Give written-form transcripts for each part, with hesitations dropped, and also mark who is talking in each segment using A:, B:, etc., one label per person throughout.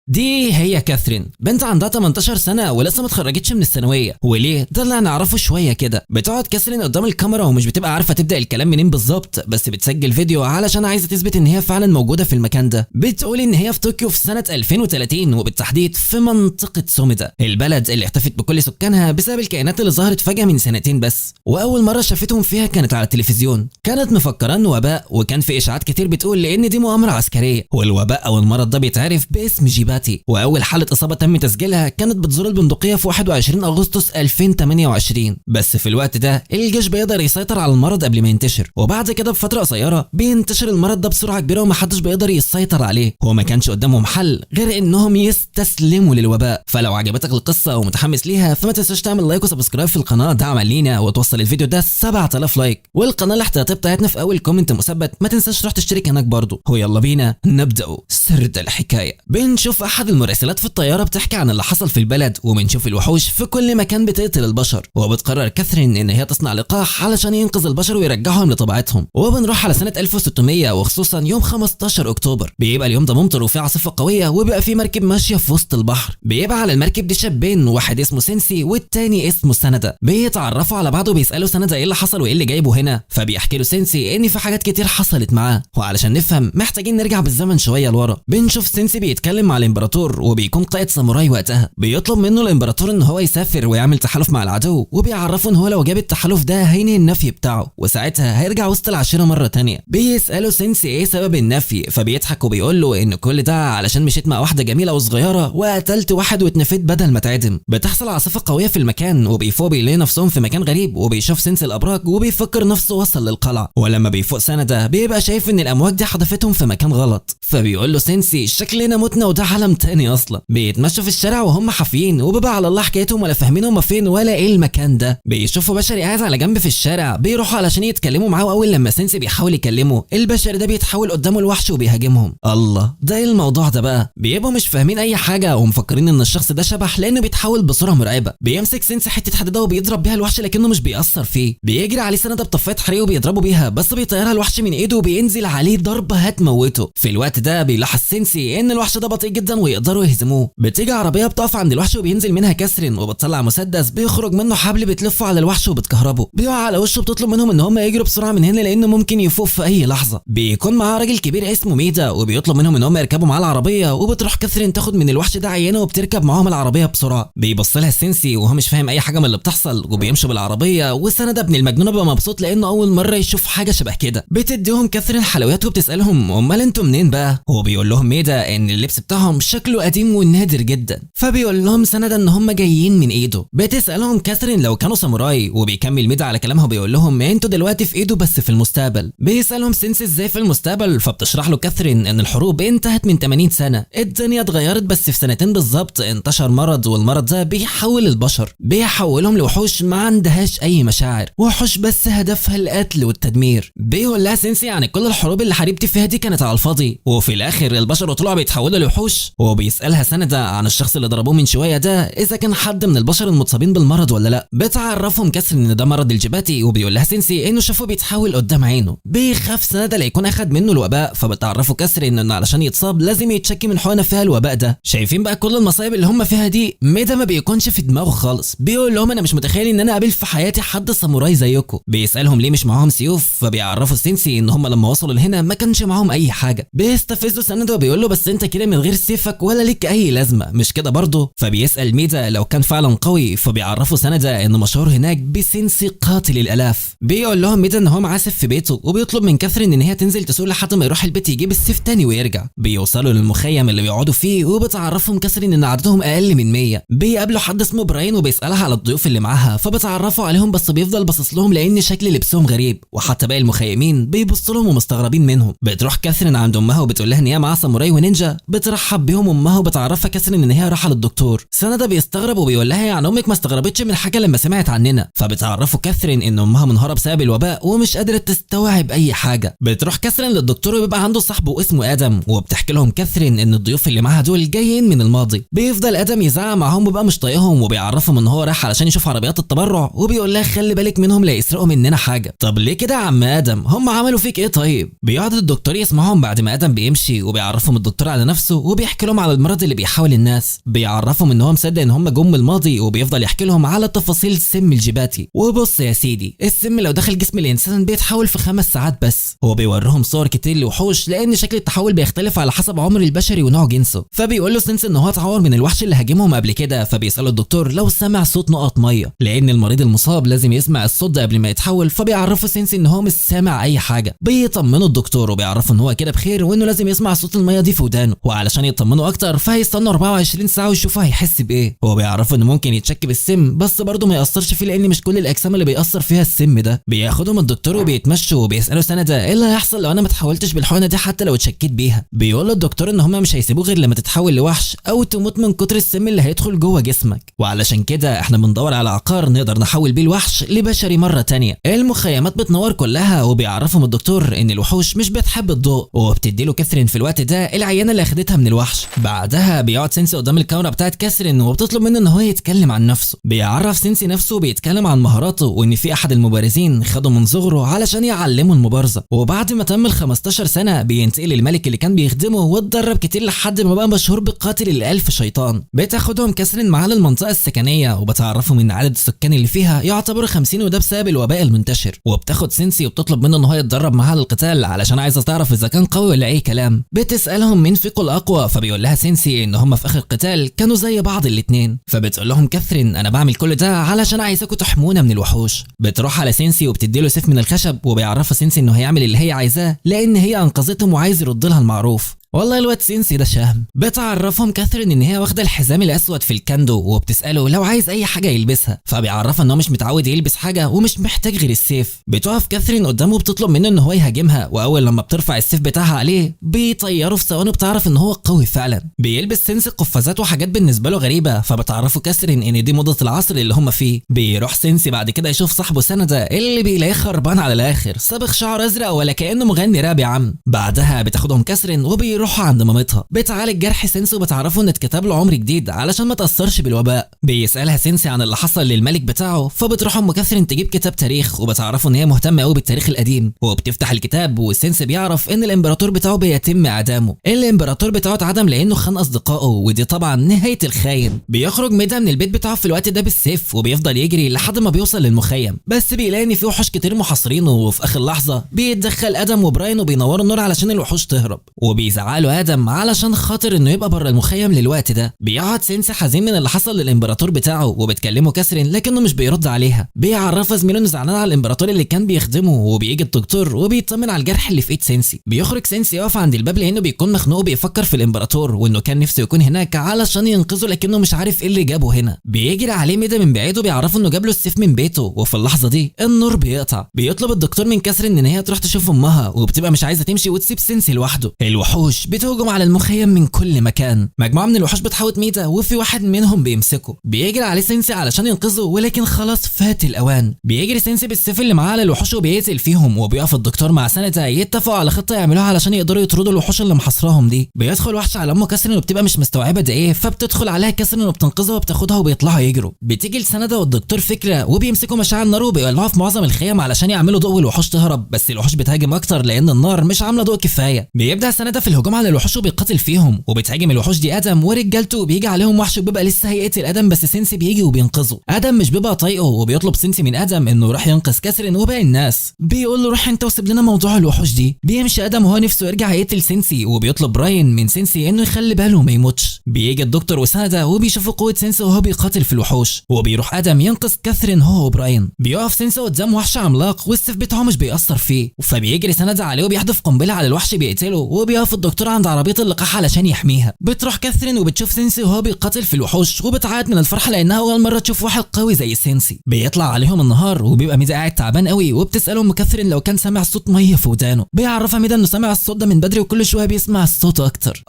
A: دي هي كاثرين، بنت عندها 18 سنه ولسه ما اتخرجتش من الثانويه. وليه؟ ده اللي هنعرفه شويه كده. بتقعد كاثرين قدام الكاميرا ومش بتبقى عارفه تبدا الكلام منين بالظبط، بس بتسجل فيديو علشان عايزه تثبت ان هي فعلا موجوده في المكان ده. بتقول ان هي في طوكيو في سنه 2030 وبالتحديد في منطقه سوميدا، البلد اللي احتفت بكل سكانها بسبب الكائنات اللي ظهرت فجاه من سنتين بس. واول مره شافتهم فيها كانت على التلفزيون. كانت مفكره انه وباء، وكان في اشاعات كتير بتقول لان دي مؤامره عسكريه، والوباء او المرض ده بيتعرف باسم جيباتي. واول حاله اصابه تم تسجيلها كانت بتزور البندقيه في 21 اغسطس 2028. بس في الوقت ده الجيش بيقدر يسيطر على المرض قبل ما ينتشر، وبعد كده بفتره قصيره بينتشر المرض ده بسرعه كبيره ومحدش بيقدر يسيطر عليه. هو ما كانش قدامهم حل غير انهم يستسلموا للوباء. فلو عجبتك القصه ومتحمس ليها فما تنساش تعمل لايك وسبسكرايب في القناه دعما لينا، وتوصل الفيديو ده 7000 لايك. والقناه الاحتياطيه بتاعتنا في اول كومنت مثبت، ما تنساش تروح تشترك هناك برضو. ويلا بينا نبدا سرد الحكايه. بنشوف احد المراسلات في الطياره بتحكي عن اللي حصل في البلد، وبنشوف الوحوش في كل مكان بتقتل البشر. وبتقرر كاثرين ان هي تصنع لقاح علشان ينقذ البشر ويرجعهم لطبيعتهم. وبنروح على سنه 1600 وخصوصا يوم 15 اكتوبر. بيبقى اليوم ده ممطر وفيه عاصفه قويه، وبيبقى فيه مركب ماشيه في وسط البحر. بيبقى على المركب دي شابين، واحد اسمه سينسي والتاني اسمه سندا. بيتعرفوا على بعض وبيسالوا سندا ايه اللي حصل وايه اللي جايبه هنا. فبيحكي له سينسي ان في حاجات كتير حصلت معاه، وعلشان نفهم محتاجين نرجع بالزمن شويه لورا. بنشوف سينسي بيتكلم مع الامبراطور، وبيكون قائد ساموراي وقتها. بيطلب منه الامبراطور ان هو يسافر ويعمل تحالف مع العدو، وبيعرفه ان هو لو جاب التحالف ده هينهي النفي بتاعه، وساعتها هيرجع وسط العشيره مره تانية. بيساله سينسي ايه سبب النفي، فبيضحك وبيقول له ان كل ده علشان مشيت مع واحده جميله وصغيره وقتلت واحد واتنفيت بدل ما اتعدم. بتحصل عاصفه قويه في المكان، وبيفوق بيلاقي نفسهم في مكان غريب، وبيشوف سينسي الابراج وبيفكر نفسه وصل للقلعه. ولما بيفوق سندا بيبقى شايف ان الامواج دي حدفتهم في مكان غلط. فبيقول له سينسي شكلنا متنا وده عالم تاني اصلا. بيتمشوا في الشارع وهم حافيين، وبيبقى على الله حكايتهم ولا فاهمين هم فين ولا ايه المكان ده. بيشوفوا بشري قاعد على جنب في الشارع، بيروحوا علشان يتكلموا معاه. واول لما سينسي بيحاول يكلمه البشري ده بيتحول قدامه الوحش وبيهاجمهم. الله، ده ايه الموضوع ده بقى؟ بيبقوا مش فاهمين اي حاجه ومفكرين ان الشخص ده شبح لانه بيتحول بصوره مرعبه. بيمسك سينسي حته حديده وبيضرب بيها الوحش لكنه مش بيأثر فيه. بيجري عليه سنده بطفايه حريق وبيضربه بيها، بس بيطيرها الوحش من ايده وبينزل عليه ضربه هتموته. في الوقت ده بيلاحظ سينسي ان الوحش ده بطيء جدا ويقدروا يهزموه. بتيجي عربيه بتقف عند الوحش وبينزل منها كاثرين، وبتطلع مسدس بيخرج منه حبل بتلفه على الوحش وبتكهربه. بيقع على وشه وبتطلب منهم ان هم يجروا بسرعه من هنا لانه ممكن يفوق في اي لحظه. بيكون معاه راجل كبير اسمه ميدا، وبيطلب منهم ان هم يركبوا معاه العربيه. وبتروح كاثرين تاخد من الوحش ده عينه وبتركب معاهم العربيه بسرعه. بيبص لها سينسي وهو مش فاهم اي حاجه من اللي بتحصل، وبيمشوا بالعربيه. وسند ابن المجنون بقى مبسوط لانه اول مره يشوف حاجه شبه كده. بتديهم كاثرين حلويات وبتسالهم امال انتوا منين بقى. هو بيقول لهم ميدا ان اللبس بتاعهم شكله قديم ونادر جدا. فبيقول لهم سند ان هم جايين من ايده. بتسالهم كاثرين لو كانوا ساموراي، وبيكمل ميدا على كلامها وبيقول لهم انتوا دلوقتي في ايده بس في المستقبل. بيسالهم سينسي ازاي في المستقبل، فبتشرح له كاثرين ان الحروب انتهت من 80 سنه، الدنيا اتغيرت بس في سنتين بالظبط انتشر مرض، والمرض ده بيحول البشر، بيحولهم لوحوش ما عندهاش اي مشاعر، وحوش بس هدفها القتل والتدمير. بيقول لها سينسي يعني كل الحروب اللي حاربتي فيها دي كانت على الفاضي، وفي الاخر البشر طلعوا بيتحولوا لوحوش. وبيسالها سندا عن الشخص اللي ضربوه من شويه ده اذا كان حد من البشر المتصابين بالمرض ولا لا. بتعرفهم كاثرين ان ده مرض الجيباتي، وبيقول لها سينسي انه شافه بيتحول قدام عينه. بيخاف سندا ليكون اخد منه الوباء، فبتعرفوا كاثرين انه علشان يتصاب لازم يتشكي من حقنه فيها الوباء ده. شايفين بقى كل المصايب اللي هم فيها دي؟ ميدا ما بيكونش في دماغه خالص. بيقول لهم انا مش متخيل ان انا اقابل في حياتي حد ساموراي زيكم. بيسالهم ليه مش معاهم سيوف، فبيعرفوا سينسي ان هم لما وصلوا لهنا ما كانش معاهم اي حاجه. بيستفزوا سندا وبيقول له بس انت كده من غير سيفك ولا ليك اي لازمه، مش كده برضه؟ فبيسال ميدا لو كان فعلا قوي، فبيعرفوا سندا انه مشهور هناك بسينسي قاتل الالاف. بيقول لهم ميدا ان هو معاه سيف في بيته، وبيطلب من كاثرين ان هي تنزل تسوق لحد ما يروح البيت يجيب السيف تاني ويرجع. بيوصلوا للمخيم اللي بيقعدوا فيه، وبتعرفهم كاثرين ان عددهم اقل من 100. بيقابلوا حد اسمه براين وبيسالها على الضيوف اللي معاها، فبتعرفوا عليهم بس بيفضل باصص لهم لان شكل لبسهم غريب، وحتى باقي المخيمين بيبصوا لهم ومستغربين منهم. بتروح كاثرين عند امها وبتقول لها ان هي معاها ساموراي ونينجا. بترحب بيهم امها وبتعرفها كاثرين ان هي رايحه للدكتور. سندا بيستغرب وبيقول لها يعني امك ما استغربتش من حاجه لما سمعت عننا. فبتعرفوا كاثرين ان امها منهاره بسبب الوباء ومش قادره تستوعب اي حاجه. بتروح كاثرين للدكتور وبيبقى عنده صاحبه اسمه ادم، وبتحكي لهم كاثرين ان الضيوف اللي معاها دول جايين من الماضي. بيفضل ادم يزعق معاهم وبقى مش طايقهم، وبيعرفهم ان هو رايح علشان يشوف عربيات التبرع، وبيقول لها خلي بالك منهم لا يسرقوا مننا حاجه. طب ليه كده يا عم ادم؟ هم عملوا فيك ايه طيب؟ بيقعد الدكتور يسمعهم بعد ما ادم بيمشي، وبيعرفهم الدكتور على نفسه وبيحكي بيحكي لهم على المرض اللي بيحاول الناس، بيعرفهم ان هو مصدق ان هم جم الماضي، وبيفضل يحكي لهم على تفاصيل سم الجيباتي. وبص يا سيدي، السم لو دخل جسم الانسان بيتحول في 5 ساعات بس. هو بيوريهم صور كتير لوحوش لان شكل التحول بيختلف على حسب عمر البشري ونوع جنسه. فبيقول له سينسي ان هو اتعور من الوحش اللي هاجمهم قبل كده، فبيساله الدكتور لو سمع صوت نقط ميه، لان المريض المصاب لازم يسمع الصوت ده قبل ما يتحول. فبيعرفوا سينسي ان هو مش سامع اي حاجه. بيطمنوا الدكتور وبيعرفوا ان هو كده بخير، وانه لازم يسمع صوت الميه دي في ودانه. وعلشان يطمنوا اكتر فهيستنوا 24 ساعه ويشوفوا هيحس بايه. هو بيعرفوا انه ممكن يتشك بالسم، بس برضه ما ياثرش فيه لان مش كل الاجسام اللي بيأثر فيها السم ده. بياخدهم الدكتور وبيتمشوا وبيسالوا سنده ايه اللي هيحصل لو انا ما اتحولتش بالحقنه دي حتى لو اتشكيت بيها. بيقول الدكتور ان هم مش هيسيبوه غير لما تتحول لوحش او تموت من كتر السم اللي هيدخل جوه جسمك. وعلشان كده احنا بندور على عقار نقدر نحول بيه الوحش لبشري مره تانية. المخيمات بتنور كلها، وبيعرفهم الدكتور ان الوحوش مش بتحب الضوء، وبتديله كاثرين في الوقت ده العينه اللي اخدتها من الوحش. بعدها بيقعد سينسي قدام الكاميرا بتاعت كاثرين وبتطلب منه ان هو يتكلم عن نفسه. بيعرف سينسي نفسه وبيتكلم عن مهاراته، وان في احد المبارزين خده من صغره علشان يعلمه المبارزه. وبعد ما تم ال 15 سنه بينتقل للملك اللي كان بيخدمه، واتدرب كتير لحد ما بقى مشهور بقاتل ال1000 شيطان. بتاخدهم كاثرين معاه للمنطقه السكنيه، وبتعرفهم ان عدد السكان اللي فيها يعتبر 50، وده بسبب الوباء المنتشر. وبتاخد سينسي وبتطلب منه ان هو يتدرب معاها للقتال علشان عايزه تعرف اذا كان قوي ولا اي كلام. بتسالهم مين فيكم الاقوى، فبيقول لها سينسي ان هم في اخر قتال كانوا زي بعض الاثنين. فبتقول لهم كاثرين انا بعمل كل ده علشان عايزاكم تحمونا من الوحوش. بتروح على سينسي وبتديله سيف من الخشب، وبيعرفها سينسي انه هيعمل اللي هي عايزاه لان هي انقذتهم وعايز يرد لها المعروف. والله الواد سينسي ده شهم. بتعرفهم كاثرين ان هي واخده الحزام الاسود في الكاندو، وبتساله لو عايز اي حاجه يلبسها. فبيعرفها ان هو مش متعود يلبس حاجه ومش محتاج غير السيف. بتقف كاثرين قدامه وبتطلب منه ان هو يهاجمها، واول لما بترفع السيف بتاعها عليه بيطيره في ثواني. بتعرف ان هو قوي فعلا. بيلبس سينسي قفازات وحاجات بالنسبه له غريبه، فبتعرفوا كاثرين ان دي موضه العصر اللي هم فيه. بيروح سينسي بعد كده يشوف صاحبه سنده اللي بيلاقيه خربان على الاخر، صابغ شعر ازرق ولا كانه مغني راب يا عم. بعدها بتاخدهم كاثرين وبيروحوا عند مامتها. بتعالج جرح سينسي، وبتعرفوا ان اتكتب له عمر جديد علشان ما تاثرش بالوباء. بيسالها سينسي عن اللي حصل للملك بتاعه، فبتروح ام كاثرين تجيب كتاب تاريخ، وبتعرفوا ان هي مهتمه قوي بالتاريخ القديم. وبتفتح الكتاب وسينسي بيعرف ان الامبراطور بتاعه بيتم اعدامه. الامبراطور بتاعه اتعدم لانه خان اصدقائه، ودي طبعا نهايه الخاين. بيخرج ميدا من البيت بتاعه في الوقت ده بالسيف، وبيفضل يجري لحد ما بيوصل للمخيم، بس بيلاقي ان في وحوش كتير محاصرينه. وفي اخر لحظه بيتدخل ادم وبراين وبينوروا النور علشان الوحوش تهرب، وبيزعلوا ادم علشان خاطر انه يبقى بره المخيم للوقت ده. بيقعد سينسي حزين من اللي حصل للامبراطور بتاعه، وبتكلمه كاثرين لكنه مش بيرد عليها. بيعرف زميله انه زعلان على الامبراطور اللي كان بيخدمه، وبيجي الدكتور وبيطمن على الجرح اللي في ايد سينسي. بيخرج سينسي يقف عند الباب لانه بيكون مخنوق وبيفكر في الامبراطور، وانه كان نفسه يكون هناك علشان ينقذه لكنه مش عارف ايه اللي جابه هنا. بيجري عليه ميدا من بعيد وبيعرفه انه جاب له السيف من بيته. وفي اللحظه دي النور بيقطع. بيطلب الدكتور من كاثرين ان هي تروح تشوف امها، وبتبقى مش عايزه تمشي وتسيب سينسي لوحده. الوحوش بتهجم على المخيم من كل مكان. مجموعه من الوحوش بتحاوط ميدا، وفي واحد منهم بيمسكه. بيجري عليه سينسي علشان ينقذه، ولكن خلاص فات الاوان. بيجري سينسي بالسيف اللي معاه على الوحوش وبيقتل فيهم. وبيقف الدكتور مع سنتا يتفقوا على خطه يعملوها علشان يقدروا يطردوا الوحوش اللي محاصراهم دي. بيدخل وحش على ام كاثرين وبتبقى مش مستوعبه ده ايه، فبتدخل عليها كاثرين وبتنقذها وبتاخدها وبيطلعوا يجروا. بتيجي لسندا والدكتور فكره، وبيمسكوا مشاعل نار وبيولعوها في معظم الخيام علشان يعملوا ضوء والوحوش تهرب، بس الوحوش بتهاجم اكتر لان النار مش عامله ضوء كفايه. بيبدا سندا في الهجوم على الوحوش وبيقاتل فيهم، وبتهاجم الوحوش دي ادم ورجالته. بيجي عليهم وحش وبيبقى لسه هيقتل ادم، بس سينسي بيجي وبينقذه. ادم مش بيبقى طايقه، وبيطلب سينسي من ادم انه يروح ينقذ كاثرين وباقي الناس. بيقول له روح انت وسيب لنا موضوع الوحوش دي. بيمشي ادم وهو نفسه يرجع يقتل سينسي، وبيطلب براين من سينسي انه يخلي باله ما يموتش. بيجي الدكتور وسندا وبيشوفوا قوه سينسي وهو بيقاتل في الوحوش، وبيروح ادم ينقذ كاثرين هو وبراين. بيقف سينسي قدام وحش عملاق والسيف بتاعه مش بيأثر فيه، فبيجري سندا عليه وبيحدف قنبله على الوحش بيقتله. وبيقف الدكتور عند عربيه اللقاح علشان يحميها. بتروح كاثرين وبتشوف سينسي وهو بيقاتل في الوحوش، وبتعيط من الفرحه لانها اول مره تشوف واحد قوي زي سينسي. بيطلع عليهم النهار، وبيبقى ميدا قاعد تعبان قوي، وبتساله ام كاثرين لو كان سامع صوت ميه في ودانه. بيعرفها ميدا انه سامع الصوت ده من بدري، وكل شويه بيسمع الصوت اكتر.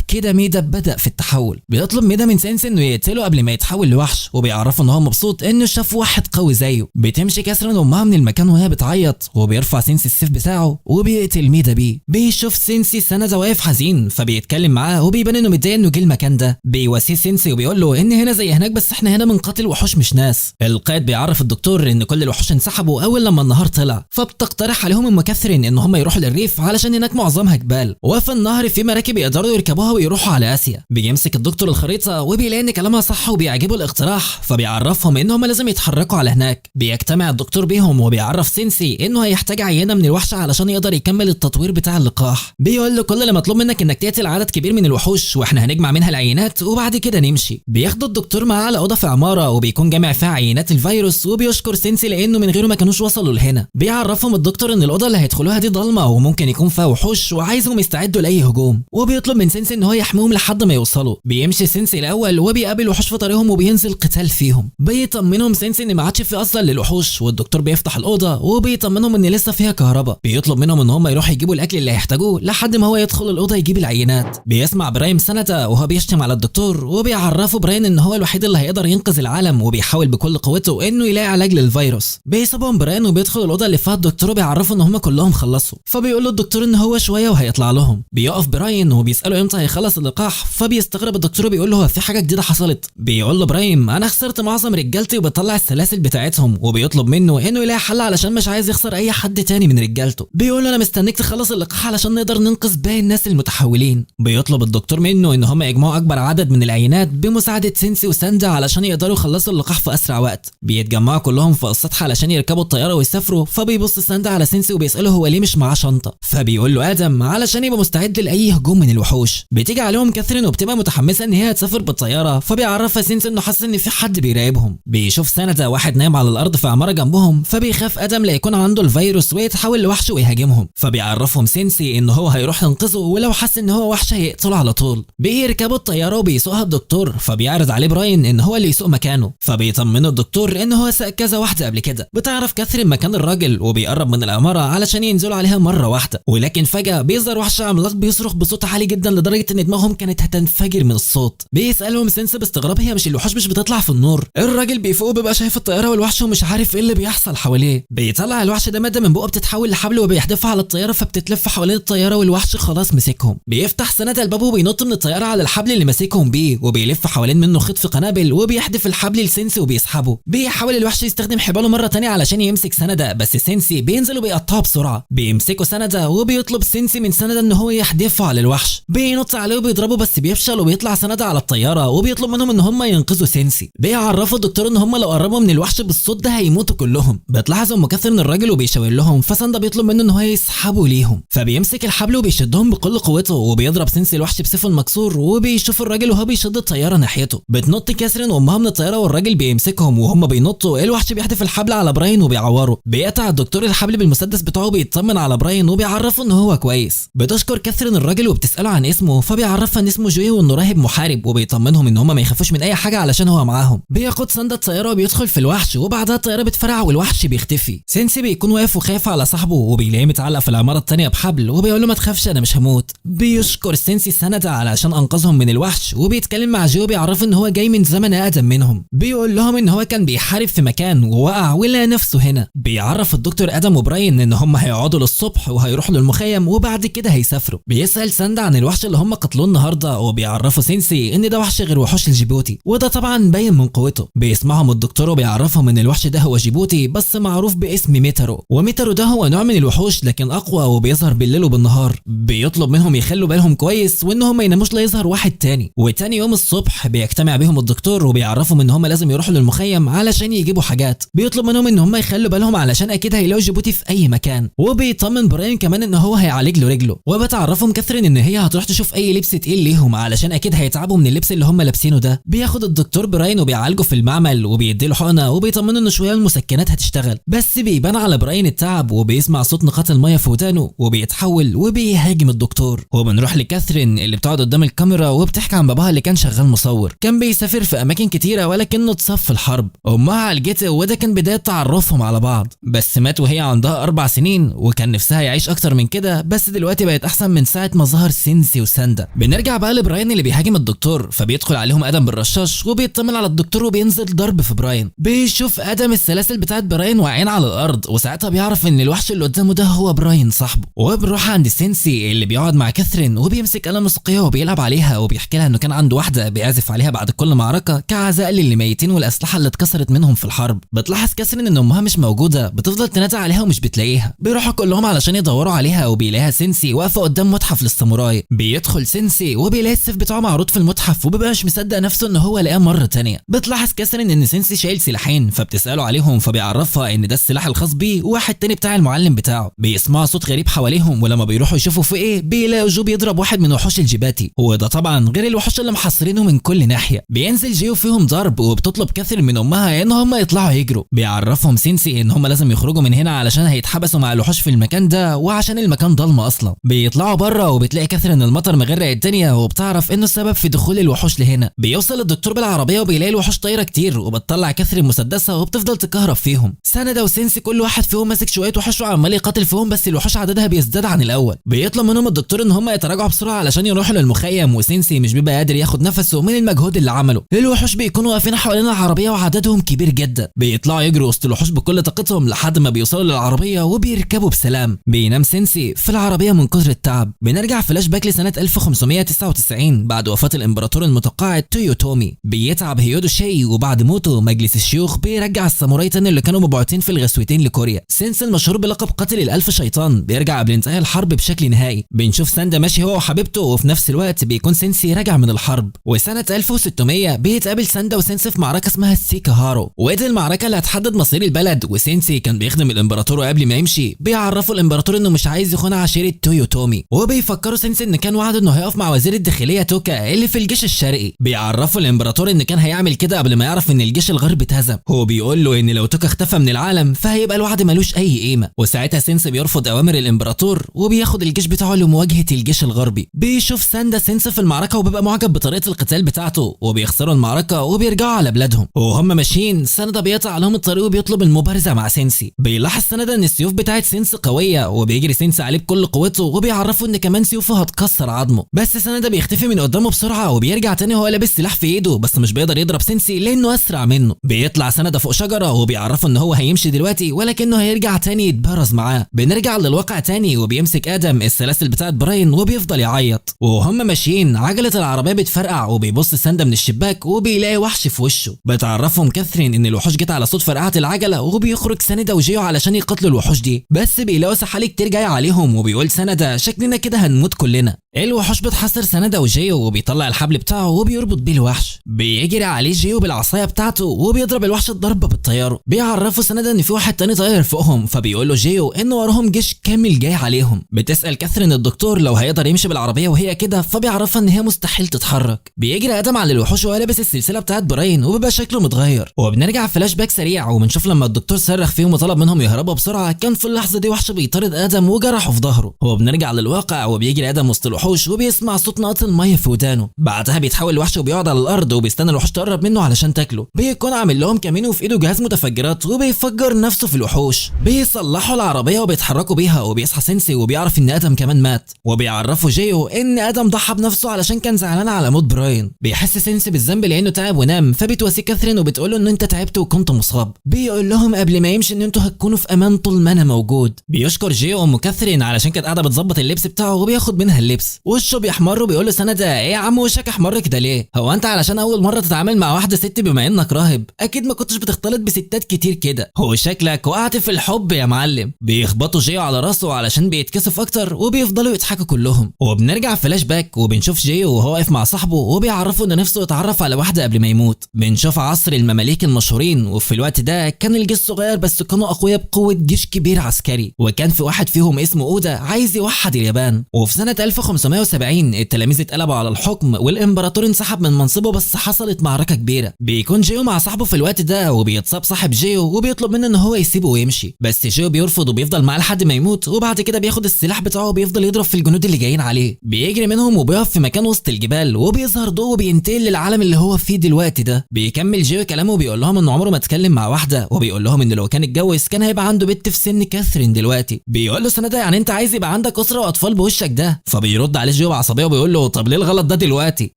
A: كده ميدا بدا في التحول. بيطلب ميدا من سينسي انه يقتله قبل ما يتحول لوحش، وبيعرفه ان هو مبسوط انه شاف واحد قوي زيه. بتمشي كاثرين وامها من المكان وهي بتعيط، وبيرفع سينسي السيف بتاعه وبيقتل ميدا بيه. بيشوف سينسي سند سندا واقف حزين فبيتكلم معاه وبيبان انه متضايق انه جه المكان ده. بيواسيه سينسي وبيقول له ان هنا زي هناك بس احنا هنا بنقاتل وحوش مش ناس. القائد بيعرف الدكتور ان كل الوحوش انسحبوا اول لما النهار طلع، فبتقترح عليهم ام كاثرين ان هم يروحوا للريف علشان هناك معظمها جبال، وفي النهر في مراكب يقدروا يركبوها ويروحوا على اسيا. بيمسك الدكتور الخريطه وبيلاقي ان كلامها صح وبيعجبه الاقتراح، فبيعرفهم ان هم لازم يتحركوا على هناك. بيجتمع الدكتور بيهم وبيعرف سينسي انه هيحتاج عينه من الوحش علشان يقدر يكمل التطوير بتاع اللقاح. بيقول له كل اللي مطلوب منك انك تقتل عدد كبير من الوحوش واحنا هنجمع منها العينات وبعد كده نمشي. بياخدوا الدكتور معاه على اوضه في عماره وبيكون جامع فيها عينات الفيروس، وبيشكر سينسي لانه من غيره ما كانوش وصلوا لهنا. بيعرفهم الدكتور ان الاوضه اللي هيدخلوها دي ضلمه وممكن يكون فيها وحوش وعايزهم يستعدوا لاي هجوم، وبيطلب من سينسي ان هو يحميهم لحد ما يوصلوا. بيمشي سينسي الاول وبيقابل وحوش في طريقهم وبينزل قتال فيهم. بيطمنهم سينسي ان ما عادش في اصلا للوحوش، والدكتور بيفتح الاوضه وبيطمنهم ان لسه فيها كهرباء. بيطلب منهم ان هم يروحوا يجيبوا الاكل اللي هيحتاجوه لحد ما هو يدخل الاوضه يجيب العينات. بيسمع براين سندا وهو بيشتم على الدكتور، وبيعرفوا براين ان هو الوحيد اللي هيقدر ينقذ العالم، وبيحاول بكل قوته انه يلاقي علاج للفيروس. بيسيبهم براين وبيدخل الاوضه اللي فيها الدكتور وبيعرفوا ان هم كلهم خلصوا، فبيقول له الدكتور ان هو شويه وهيطلع لهم. بيقف براين وبيساله امتى هيخلص اللقاح، فبيستغرب الدكتور وبيقول له في حاجه جديده حصلت. بيقول له براين انا خسرت معظم رجالتي وبطلع السلاسل بتاعتهم، وبيطلب منه انه يلاقي حل علشان مش عايز يخسر اي حد تاني من رجالته. بيقول له انا مستنيك تخلص اللقاح علشان نقدر ننقذ باقي الناس المتحولين. بيطلب الدكتور منه ان هم يجمعوا اكبر عدد من العينات بمساعده سينسي وساندا علشان يقدروا يخلصوا اللقاح في اسرع وقت. بيتجمعوا كلهم في السطح علشان يركبوا الطياره ويسافروا، فبيبص ساندا على سينسي وبيساله هو ليه مش معاه شنطه، فبيقول له ادم علشان يبقى مستعد لاي هجوم من الوحوش. بتيجي عليهم كاثرين وبتبقى متحمسه ان هي هتسافر بالطياره، فبيعرفها سينسي انه حاسس ان في حد بيراقبهم. بيشوف ساندا واحد نايم على الارض في عماره جنبهم، فبيخاف ادم لا يكون عنده الفيروس ويتحول لوحش ويهاجمهم. فبيعرفهم سينسي ان هو هيروح ينقذه، ولو حس ان هو وحش هيقتله على طول. بيركبوا الطياره وبيسوقها الدكتور، فبيعرض عليه براين ان هو اللي يسوق مكانه، فبيطمنه الدكتور ان هو ساق كذا واحده قبل كده. بتعرف كاثرين مكان الراجل وبيقرب من العماره علشان ينزلوا عليها مره واحده، ولكن فجاه بيظهر وحش عملاق بيصرخ بصوت عالي جدا لدرجه ان دماغهم كانت هتنفجر من الصوت. بيسالهم سينسي باستغراب هي مش الوحوش مش بتطلع في النور؟ الراجل بيفوق وبيبقى شايف الطياره والوحش ومش عارف ايه اللي بيحصل حواليه. بيطلع الوحش ده ماده من بقه بتتحول لحبل وبيحدفها على الطياره فبتتلف حوالين الطياره والوحش خلاص مسكهم. بيفتح سنة الباب وبينط من الطياره على الحبل اللي ماسكهم بيه وبيلف حوالين منه خيط في قنابل وبيحدف الحبل لسينسي وبيسحبه. بيحاول الوحش يستخدم حباله مره تانية علشان يمسك سندا، بس سينسي بينزل وبيقطعه بسرعه. بيمسكوا سندا وبيطلب سينسي من سندا ان هو يحدفه على الوحش. بينط عليه وبيضربه بس بيفشل، وبيطلع سندا على الطياره وبيطلب منهم ان هم ينقذوا سينسي. بيعرفوا الدكتور ان هم لو قربوا من الوحش بالصوت ده هيموتوا كلهم. بتلاحظ ام كاثرين الراجل وبيشاور لهم، فسندا بيطلب منه ان هو يسحبه ليهم، فبيمسك الحبل وبيشدهم بكل قوته وبيضرب سينسي الوحش بسيفه المكسور. وبيشوف الراجل وهو بيشد الطياره ناحيته. بتنط كاثرين وامها من الطياره والراجل بيمسكهم وهم بينطوا. الوحش بيحدف الحبل على براين وبيعوره. بيقطع الدكتور الحبل بالمسدس بتاعه بيطمن على براين وبيعرفه ان هو كويس. بتشكر كاثرين الراجل وبتساله عن اسمه، فبيعرفها ان اسمه جوي وانه راهب محارب، وبيطمنهم ان هم ما يخافوش من اي حاجه علشان هو معاهم. بياخد سندا الطياره وبيدخل في الوحش، وبعدها الطياره بتفرقع والوحش بيختفي. سينسي بيكون واقف وخايف على صاحبه وبيلاقيه متعلق في العماره الثانيه بحبل وبيقول له ما تخافش انا مش هموت. بيشكر سينسي سندا علشان انقذهم من الوحش، وبيتكلم مع جو بيعرفه ان هو جاي من زمن اقدم منهم. بيقول لهم ان هو كان بيحارب في مكان ووقع ولقى نفسه هنا. بيعرف الدكتور ادم وبراين ان هم هيقعدوا للصبح وهيروحوا للمخيم وبعد كده هيسافروا. بيسال ساندا عن الوحش اللي هم قتلوه النهارده، وبيعرفوا سينسي ان ده وحش غير وحوش الجيبوتي، وده طبعا باين من قوته. بيسمعهم الدكتور وبيعرفهم ان الوحش ده هو جيبوتي بس معروف باسم ميتارو، وميتارو ده هو نوع من الوحوش لكن اقوى وبيظهر بالليل وبالنهار. بيطلب منهم يخلوا بالهم كويس وانهم ما يناموش لا يظهر واحد تاني. وتاني يوم الصبح بيجتمع بيهم الدكتور وبيعرفهم ان هم لازم يروحوا للمخيم علشان يجيبوا حاجات. بيطلب منهم ان هم يخلوا بالهم علشان اكيد هيلاقوا جيبوتي في اي مكان. وبيطمن براين كمان ان هو هيعالج له رجله. وبتعرفهم كاثرين ان هي هتروح تشوف اي لبس تقيل ليهم علشان اكيد هيتعبوا من اللبس اللي هم لابسينه ده. بياخد الدكتور براين وبيعالجه في المعمل وبيديله حقنه وبيطمنه ان شويه المسكنات هتشتغل، بس بيبان على براين التعب وبيسمع صوت نقاط الميه في ودانه وبيتحول وبيهاجم الدكتور. وبنروح لكاثرين اللي بتقعد قدام الكاميرا وبتحكي عن باباها اللي كان شغال مصور، كان بيسافر في اماكن كتيره ولكنه اتصاب في الحرب. امها عالجته وده كان بدايه تعرفهم على بعض، بس مات وهي عندها 4 سنين وكان نفسها يعيش اكتر من كده، بس دلوقتي بقت احسن من ساعه ما ظهر سينسي وساندا. بنرجع بقى لبراين اللي بيهاجم الدكتور، فبيدخل عليهم ادم بالرشاش وبيطمن على الدكتور وبينزل ضرب في براين. بيشوف ادم السلاسل بتاعت براين واقعين على الارض، وساعتها بيعرف ان الوحش اللي قدامه ده هو براين صاحبه. وبنروح عند سينسي اللي بيقعد مع كاثرين وبيمسك آلة موسيقية وبيلعب عليها وبيحكي لها انه كان عنده واحدة بيعزف عليها بعد كل معركة كعزاء للي ميتين والأسلحة اللي اتكسرت منهم في الحرب. بتلاحظ كاثرين ان امها مش موجودة، بتفضل تنادي عليها ومش بتلاقيها. بيروحوا كلهم علشان يدوروا عليها وبيلاقيها سينسي واقفة قدام متحف للساموراي. بيدخل سينسي وبيلاقي السيف بتاعه معروض في المتحف وبيبقى مش مصدق نفسه ان هو لقاه مرة تانية. بتلاحظ كاثرين ان سينسي شايل سلاحين، فبتسأله عليهم فبيعرفها ان ده السلاح الخاص بيه وواحد تاني بتاع المعلم بتاعه. بيسمعوا صوت غريب حواليهم، ولما بيروحوا يشوفوا في ايه بيلاقوا جو بيضرب واحد من وحوش الجيباتي، وده طبعا غير الوحوش اللي محاصرينه من كل ناحيه. بينزل جيو فيهم ضرب وبتطلب كاثرين من امها ان هم يطلعوا يجروا. بيعرفهم سينسي ان هم لازم يخرجوا من هنا علشان هيتحبسوا مع الوحوش في المكان ده، وعشان المكان ضلمه اصلا. بيطلعوا بره وبتلاقي كاثرين المطر مغرق الدنيا وبتعرف انه السبب في دخول الوحوش لهنا. بيوصل الدكتور بالعربيه وبيلاقي الوحوش طايره كتير، وبتطلع كاثرين مسدسها وبتفضل تكهرب فيهم. ساندا وسينسي كل واحد فيهم ماسك شويه وحوش وعمال يقاتل فيهم، بس الوحوش عددها بيزداد عن الاول. بيطلب منهم الدكتور ان هم يتراجعوا بسرعه علشان يروحوا للمخيم، وسينسي مش بيبقى قادر ياخد نفسه من المجهود اللي عمله. الوحوش بيكونوا واقفين حوالين العربيه وعددهم كبير جدا. بيطلعوا يجروا وسط الوحوش بكل طاقتهم لحد ما بيوصلوا للعربيه وبيركبوا بسلام. بينام سينسي في العربيه من كثر التعب. بنرجع فلاش باك لسنه 1599 بعد وفاه الامبراطور المتقاعد تويوتومي. بيتعب هيودو شي، وبعد موته مجلس الشيوخ بيرجع الساموراي تاني اللي كانوا مبعوثين في الغزوتين لكوريا. سينسي المشهور بلقب قاتل الألف شيطان بيرجع قبل انتهاء الحرب بشكل نهائي. بنشوف ساندا ماشي هو وحبيبته، وفي نفس الوقت بيكون سينسي راجع من الحرب. وسنة 1600 بيتقابل ساندا وسينسي في معركة اسمها السيكا هارو، ودي المعركة اللي هتحدد مصير البلد. وسينسي كان بيخدم الامبراطور، وقبل ما يمشي بيعرفوا الامبراطور انه مش عايز يخون عشيرة تويوتومي، وبيفكروا سينسي ان كان وعده انه هيقف مع وزير الداخلية توكا اللي في الجيش الشرقي. بيعرفوا الامبراطور ان كان هيعمل كده قبل ما يعرف ان الجيش الغربي اتهزم. هو بيقول له ان لو توكا اختفى من العالم فهيبقى الوعد ملوش اي قيمة. وساعتها سينسي بيرفض اوامر الامبراطور وبياخد الجيش بتاعه لمواجهة الجيش الغربي. بيشوف ساندا سينسي في المعركة وبيبقى معجب بطريقة القتال بتاعته، وبيخسروا المعركة وبيرجعوا على بلادهم. وهم ماشيين ساندا بيقطع لهم الطريق وبيطلب المبارزة مع سينسي. بيلاحظ ساندا ان السيوف بتاعت سينسي قوية، وبيجري سينسي عليه بكل قوته وبيعرفه ان كمان سيوفه هتكسر عظمه. بس ساندا بيختفي من قدامه بسرعة وبيرجع تاني وهو لابس سلاح في ايده، بس مش بيقدر يضرب سينسي لانه اسرع منه. بيطلع ساندا فوق شجرة وبيعرفه ان هو هيمشي دلوقتي ولكنه هيرجع تاني يتبارز معاه. بنرجع للواقع تاني وبيمسك ادم السلاسل بتاعت براين وبيفضل يعيط. وهم ماشيين عجلة العربية بتفرقع وبيبص ساندا من الشباك وبيلاقي وحش في وشه. بتعرفهم كاثرين ان الوحوش جت على صوت فرقعة العجلة، وبيخرج ساندا وجيو علشان يقتلوا الوحوش دي، بس بيلاقوا سحالي كتير جاي عليهم. وبيقول ساندا شكلنا كده هنموت كلنا. الوحوش بتحاصر ساندا وجيو، وبيطلع الحبل بتاعه وبيربط بيه الوحش. بيجري عليه جيو بالعصايه بتاعته وبيضرب الوحش الضربه بالطياره. بيعرفوا ساندا ان في واحد تاني طاير فوقهم، فبيقول له جيو ان وراهم جيش كامل جاي عليهم. بتسال كاثرين الدكتور لو هيقدر يمشي بالعربيه وهي كده، فبيعرفها ان هي مستحيل تتحرك. بيجري ادم على الوحوش وهو لابس السلسله بتاعت براين وبيبقى شكله متغير. وبنرجع فلاش باك سريع وبنشوف لما الدكتور صرخ فيهم وطلب منهم يهربوا بسرعه، كان في اللحظه دي وحش بيطارد ادم وجرحه في ظهره. وبنرجع للواقع وبيجري ادم وسط الوحوش وبيسمع صوت نقط الميه في ودانه. بعدها بيتحول الوحش وبيقعد على الارض وبيستنى الوحوش تقرب منه علشان تاكله. بيكون عامل لهم كمين وفي ايده جهاز متفجرات وبيفجر نفسه في الوحوش. بيصلحوا العربيه وبيتحركوا بيها، وبيصحى سينسي وبيعرف ان ادم كمان مات. وبيعرفوا جيو ان ادم ضحى بنفسه علشان كان زعلان على موت براين. بيحس سينسي بالذنب لانه تعب ونام، فبتواسي كاثرين وبتقول له ان انت تعبت وكنت مصاب. بيقول لهم قبل ما يمشي ان انتوا هتكونوا في امان طول ما انا موجود. بيشكر جيو ام كاثرين علشان كانت قاعده بتظبط اللبس بتاعه وبياخد منها اللبس. وشه بيحمر وبيقول له ساندا ايه يا عم وشك احمر كده ليه؟ هو انت علشان اول مره تتعامل مع واحده ست بما انك راهب اكيد ما كنتش بتختلط بستات كتير كده، هو شكلك وقعت في الحب يا معلم. بيخبطوا جيو على راسه علشان بيتكسف اكتر وبيفضلوا يضحكوا كلهم. وبنرجع فلاش باك وبنشوف جيو وهو واقف مع صاحبه وبيعرفوا ان نفسه يتعرف على واحده قبل ما يموت. بنشوف عصر المماليك المشهورين، وفي الوقت ده كان الجيش صغير بس كانوا اقوياء بقوه جيش كبير عسكري. وكان في واحد فيهم اسمه اودا عايز يوحد اليابان. وفي سنه 1570 التلاميذ اتقلبوا على الحكم والامبراطور انسحب من منصبه، بس حصلت معركه كبيره. بيكون جيو مع صاحبه في الوقت ده وبيتصاب صاحب جيو وبيطلب منه ان هو يسيبه ويمشي، بس جيو بيرفض وبيفضل معاه لحد ما يموت. وبعد كده بياخد السلاح بتاعه وبيفضل يضرب في الجنود اللي جايين عليه. بيجري منهم وبيقف في مكان وسط الجبال وبيظهر ضوء وبينتقل للعالم اللي هو فيه دلوقتي ده. بيكمل جيو كلامه وبيقول لهم انه عمره ما اتكلم مع واحده، وبيقول لهم ان لو كان اتجوز كان هيبقى عنده بنت في سن كاثرين دلوقتي. بيقول له ساندا يعني انت عايز يبقى عندك اسره واطفال بوشك ده؟ فبيرد بيرد عليه جيو بعصبيه وبيقول له طب ليه الغلط ده دلوقتي؟